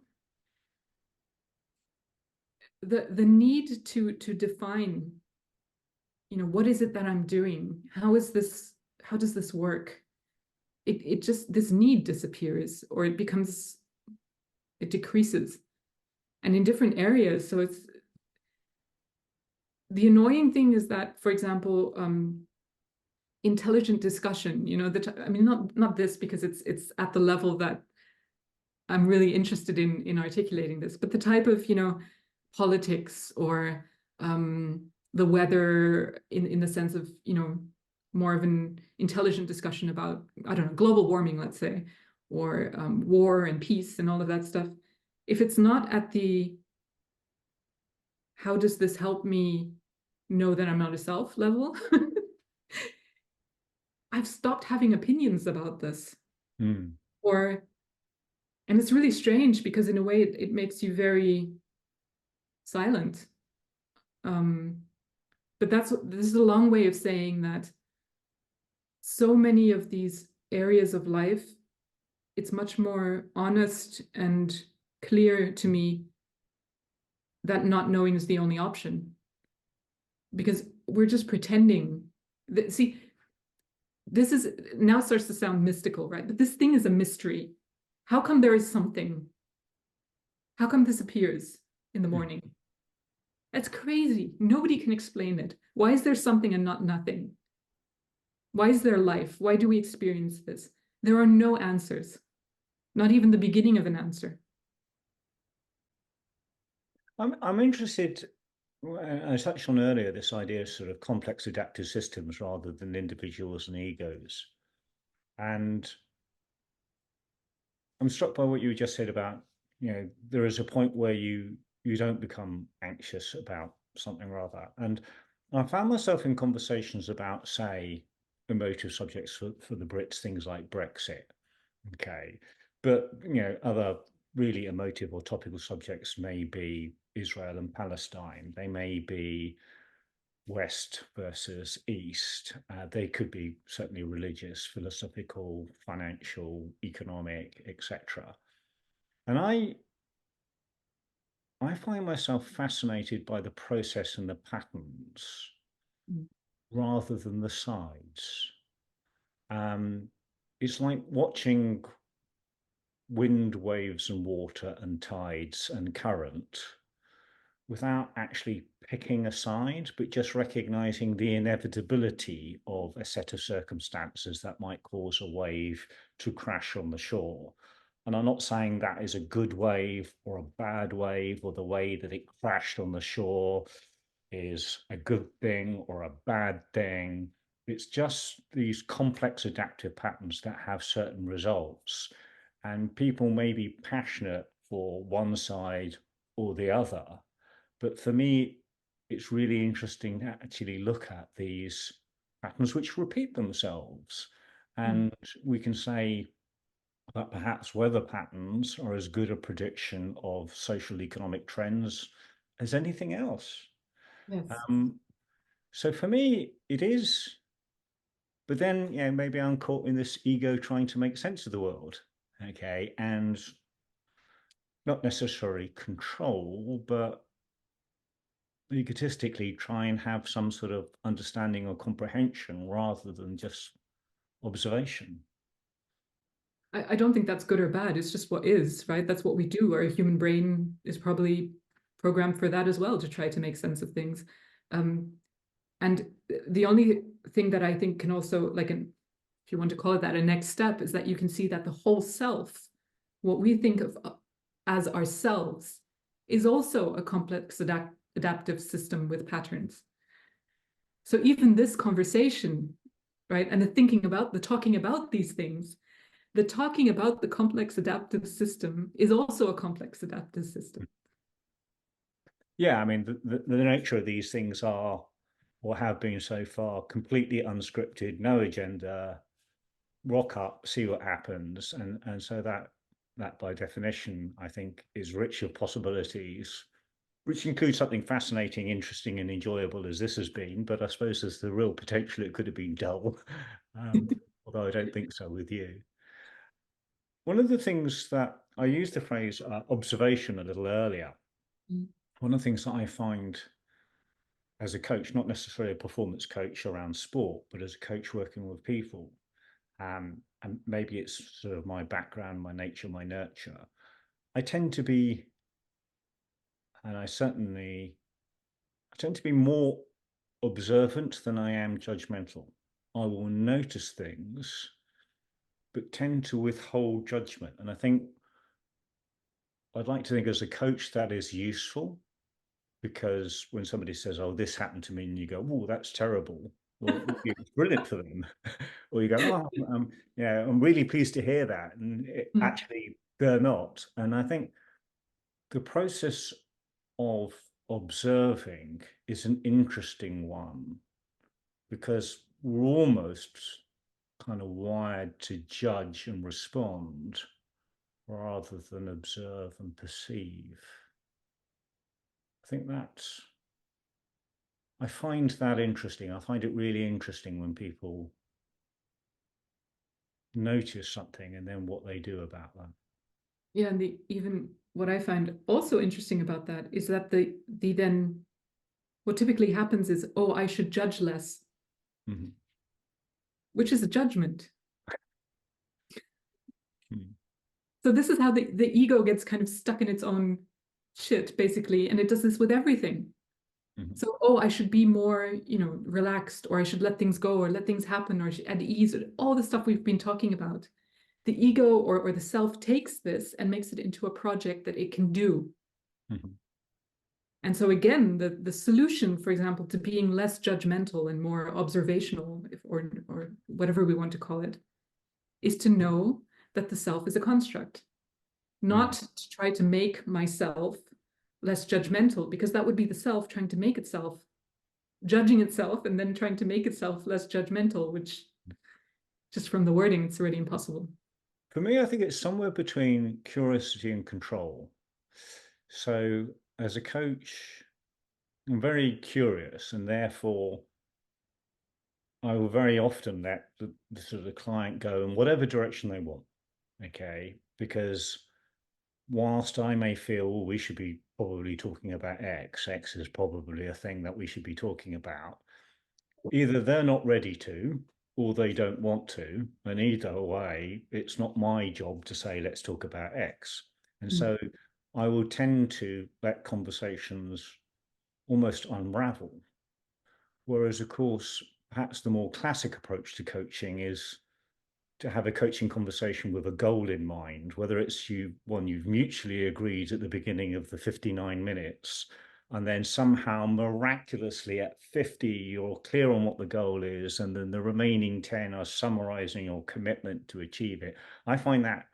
the need to define, what is it that I'm doing? How does this work? It just, this need disappears, or it decreases, and in different areas. So it's, the annoying thing is that, for example, intelligent discussion, I mean, not this, because it's at the level that I'm really interested in articulating this, but the type of, politics, or the weather, in the sense of, more of an intelligent discussion about, I don't know, global warming, let's say, or war and peace and all of that stuff. If it's not at the, how does this help me know that I'm not a self level, I've stopped having opinions about this.
Mm.
And it's really strange, because in a way it makes you very silent. But this is a long way of saying that so many of these areas of life, it's much more honest and clear to me that not knowing is the only option, because we're just pretending that, see, this is now starts to sound mystical, right? But this thing is a mystery. How come there is something? How come this appears in the morning? That's crazy. Nobody can explain it. Why is there something and not nothing? Why is there life? Why do we experience this? There are no answers, not even the beginning of an answer.
I'm interested. I touched on earlier this idea of sort of complex adaptive systems rather than individuals and egos, and I'm struck by what you just said about, there is a point where you don't become anxious about something or other. And I found myself in conversations about, say, emotive subjects for the Brits, things like Brexit. Okay. But, other really emotive or topical subjects may be Israel and Palestine. They may be West versus East. They could be certainly religious, philosophical, financial, economic, etc. And I find myself fascinated by the process and the patterns rather than the sides. It's like watching wind, waves, and water, and tides and current without actually picking a side, but just recognizing the inevitability of a set of circumstances that might cause a wave to crash on the shore. And I'm not saying that is a good wave or a bad wave, or the way that it crashed on the shore is a good thing or a bad thing. It's just these complex adaptive patterns that have certain results. And people may be passionate for one side or the other, but for me, it's really interesting to actually look at these patterns which repeat themselves. And we can say that perhaps weather patterns are as good a prediction of social economic trends as anything else.
Yes.
So for me, it is But then, maybe I'm caught in this ego trying to make sense of the world, okay, and not necessarily control, but egotistically try and have some sort of understanding or comprehension rather than just observation.
I don't think that's good or bad. It's just what is, right? That's what we do. Our human brain is probably programmed for that as well, to try to make sense of things. And the only thing that I think can also, like, if you want to call it that, a next step, is that you can see that the whole self, what we think of as ourselves, is also a complex adaptive system with patterns. So even this conversation, right, and the talking about these things, the talking about the complex adaptive system is also a complex adaptive system.
Yeah, I mean, the nature of these things are, or have been so far, completely unscripted, no agenda, rock up, see what happens. And so that by definition, I think, is rich of possibilities, which includes something fascinating, interesting, and enjoyable as this has been. But I suppose there's the real potential it could have been dull, although I don't think so with you. One of the things that I used the phrase observation a little earlier.
Mm.
One of the things that I find as a coach, not necessarily a performance coach around sport, but as a coach working with people, and maybe it's sort of my background, my nature, my nurture. I tend to be, and I tend to be more observant than I am judgmental. I will notice things, but tend to withhold judgment. And I think I'd like to think as a coach that is useful, because when somebody says, "Oh, this happened to me," and you go, "Oh, that's terrible," well, it's brilliant for them. Or you go, "Oh, yeah, I'm really pleased to hear that," and actually they're not. And I think the process of observing is an interesting one, because we're almost kind of wired to judge and respond rather than observe and perceive. I think I find that interesting. I find it really interesting when people notice something and then what they do about that.
Yeah, and even what I find also interesting about that is that the then what typically happens is, oh, I should judge less, which is a judgment. So this is how the ego gets kind of stuck in its own shit, basically, and it does this with everything. So, oh, I should be more, relaxed, or I should let things go, or let things happen, or at ease, or all the stuff we've been talking about. The ego or the self takes this and makes it into a project that it can do. And so again, the solution, for example, to being less judgmental and more observational, or whatever we want to call it, is to know that the self is a construct, not to try to make myself less judgmental, because that would be the self trying to make itself, judging itself, and then trying to make itself less judgmental, which just from the wording, it's already impossible.
For me, I think it's somewhere between curiosity and control. So as a coach, I'm very curious, and therefore I will very often let the sort of the client go in whatever direction they want. Okay. Because whilst I may feel we should be probably talking about X is probably a thing that we should be talking about, either they're not ready to, or they don't want to. And either way, it's not my job to say, let's talk about X. And so I will tend to let conversations almost unravel. Whereas, of course, perhaps the more classic approach to coaching is to have a coaching conversation with a goal in mind, whether it's one you've mutually agreed at the beginning of the 59 minutes, and then somehow miraculously at 50, you're clear on what the goal is, and then the remaining 10 are summarizing your commitment to achieve it. I find that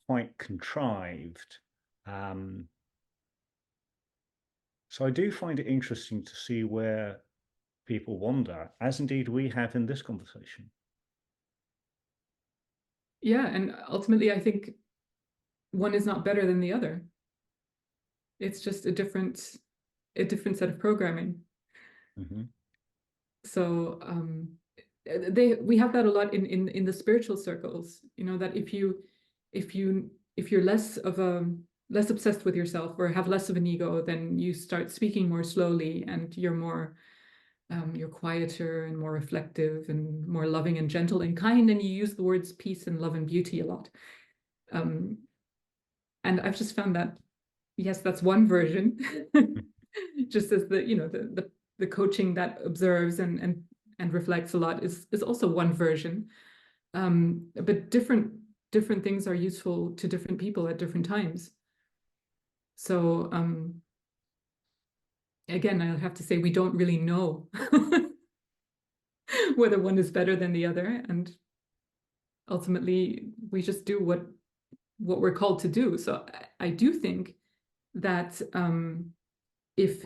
quite contrived. So I do find it interesting to see where people wander, as indeed we have in this conversation.
Yeah, and ultimately, I think one is not better than the other. It's just a different set of programming. So we have that a lot in the spiritual circles, you know, that if you're less obsessed with yourself or have less of an ego, then you start speaking more slowly and you're quieter and more reflective and more loving and gentle and kind, and you use the words peace and love and beauty a lot. And I've just found that, yes, that's one version, just as the coaching that observes and reflects a lot is also one version. But different things are useful to different people at different times. So again, I have to say, we don't really know whether one is better than the other, and ultimately we just do what we're called to do. So I do think that if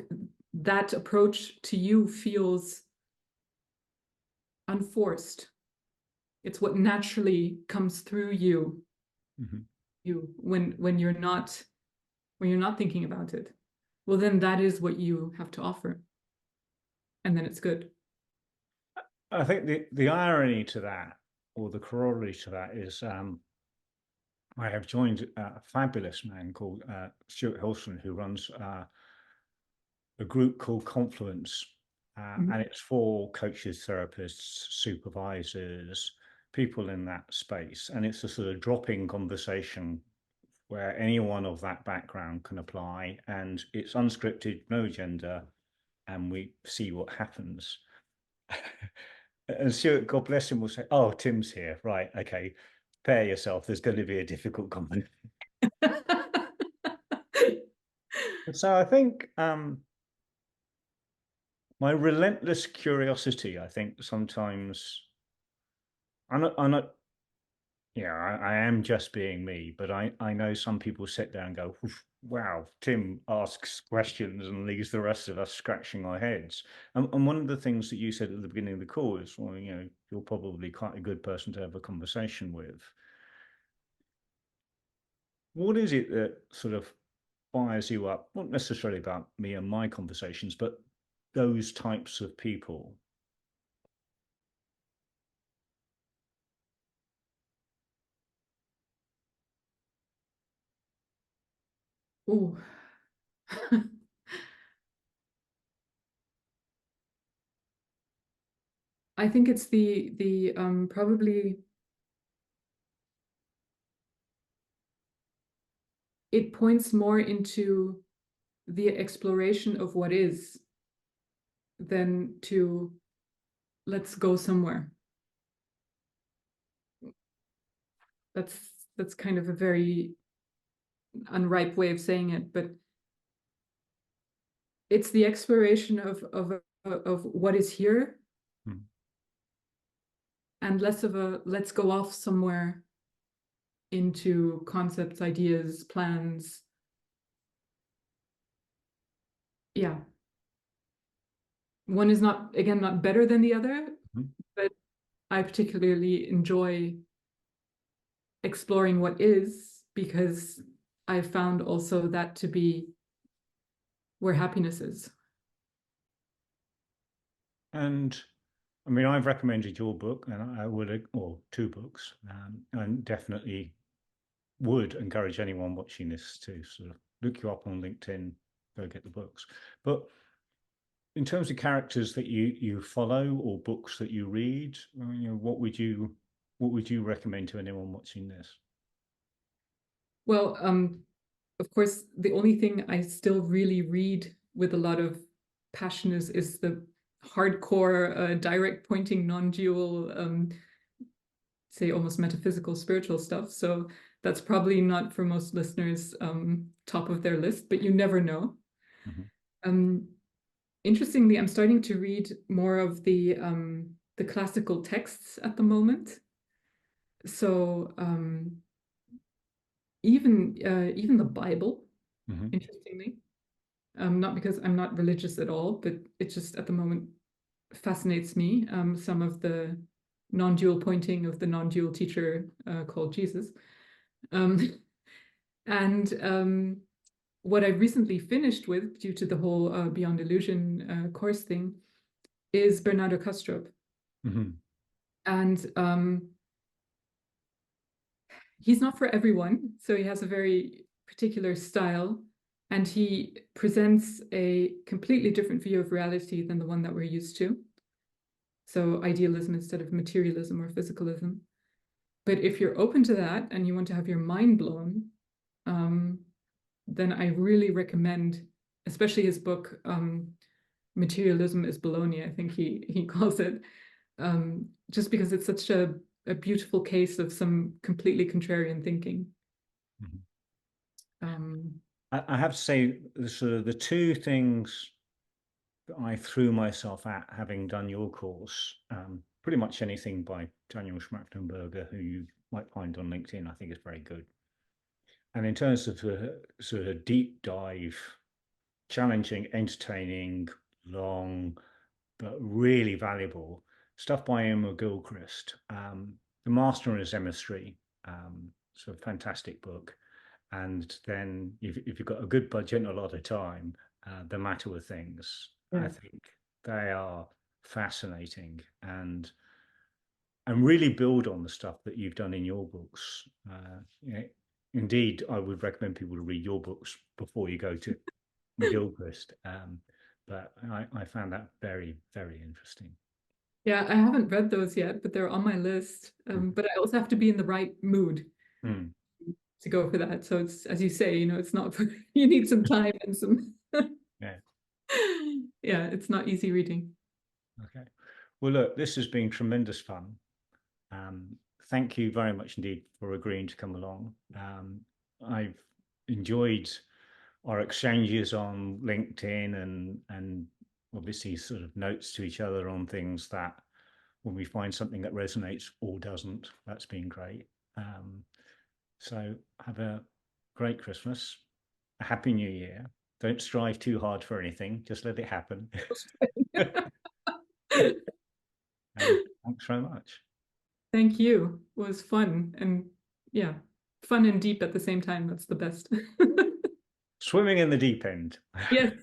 that approach to you feels unforced, it's what naturally comes through you, when you're not thinking about it, well, then that is what you have to offer, and then it's good.
I think the irony to that, or the corollary to that, is I have joined a fabulous man called Stuart Hilson, who runs a group called Confluence, and it's for coaches, therapists, supervisors, people in that space. And it's a sort of drop-in conversation where anyone of that background can apply, and it's unscripted, no agenda, and we see what happens. And Stuart, God bless him, will say, "Oh, Tim's here, right? Okay, prepare yourself. There's going to be a difficult conversation." So I think my relentless curiosity, I think sometimes I'm not, yeah, I am just being me, but I know some people sit there and go, wow, Tim asks questions and leaves the rest of us scratching our heads. And one of the things that you said at the beginning of the call is, well, you know, you're probably quite a good person to have a conversation with. What is it that sort of fires you up? Not necessarily about me and my conversations, but those types of people.
Ooh. I think it's the probably, it points more into the exploration of what is than to let's go somewhere. That's kind of a very unripe way of saying it, but it's the exploration of what is here, and less of a let's go off somewhere into concepts, ideas, plans. Yeah. One is not better than the other, but I particularly enjoy exploring what is, because I found also that to be where happiness is.
And I mean, I've recommended your book, and I would, or two books, and definitely would encourage anyone watching this to sort of look you up on LinkedIn, go get the books. But in terms of characters that you follow or books that you read, you know, what would you recommend to anyone watching this?
Well, of course, the only thing I still really read with a lot of passion is the hardcore, direct pointing, non-dual, say almost metaphysical, spiritual stuff. So that's probably not for most listeners top of their list, but you never know. Interestingly, I'm starting to read more of the classical texts at the moment. So even the Bible, interestingly, not because I'm not religious at all, but it just at the moment fascinates me. Some of the non-dual pointing of the non-dual teacher called Jesus. And what I recently finished with, due to the whole Beyond Illusion course thing, is Bernardo Kastrup. And he's not for everyone, so he has a very particular style, and he presents a completely different view of reality than the one that we're used to. So idealism instead of materialism or physicalism. But if you're open to that and you want to have your mind blown, then I really recommend, especially his book, Materialism is Baloney, I think he calls it, just because it's such a beautiful case of some completely contrarian thinking.
I have to say, sort of the two things that I threw myself at having done your course, pretty much anything by Daniel Schmachtenberger, who you might find on LinkedIn, I think is very good. And in terms of the sort of deep dive, challenging, entertaining, long, but really valuable stuff by Emma Gilchrist, The Master and His Emissary, sort of fantastic book. And then if you've got a good budget and a lot of time, The Matter with Things, yeah. I think they are fascinating and really build on the stuff that you've done in your books. Indeed, I would recommend people to read your books before you go to Gilchrist. But I found that very, very interesting.
Yeah, I haven't read those yet, but they're on my list. But I also have to be in the right mood to go for that. So it's, as you say, it's not for, you need some time and some
yeah.
Yeah, it's not easy reading.
Okay. Well, look, this has been tremendous fun. Thank you very much indeed for agreeing to come along. I've enjoyed our exchanges on LinkedIn and obviously sort of notes to each other on things that when we find something that resonates or doesn't, that's been great. So have a great Christmas, a happy new year. Don't strive too hard for anything, just let it happen. And thanks very much.
Thank you. It was fun, and yeah, fun and deep at the same time. That's the best.
Swimming in the deep end.
Yes.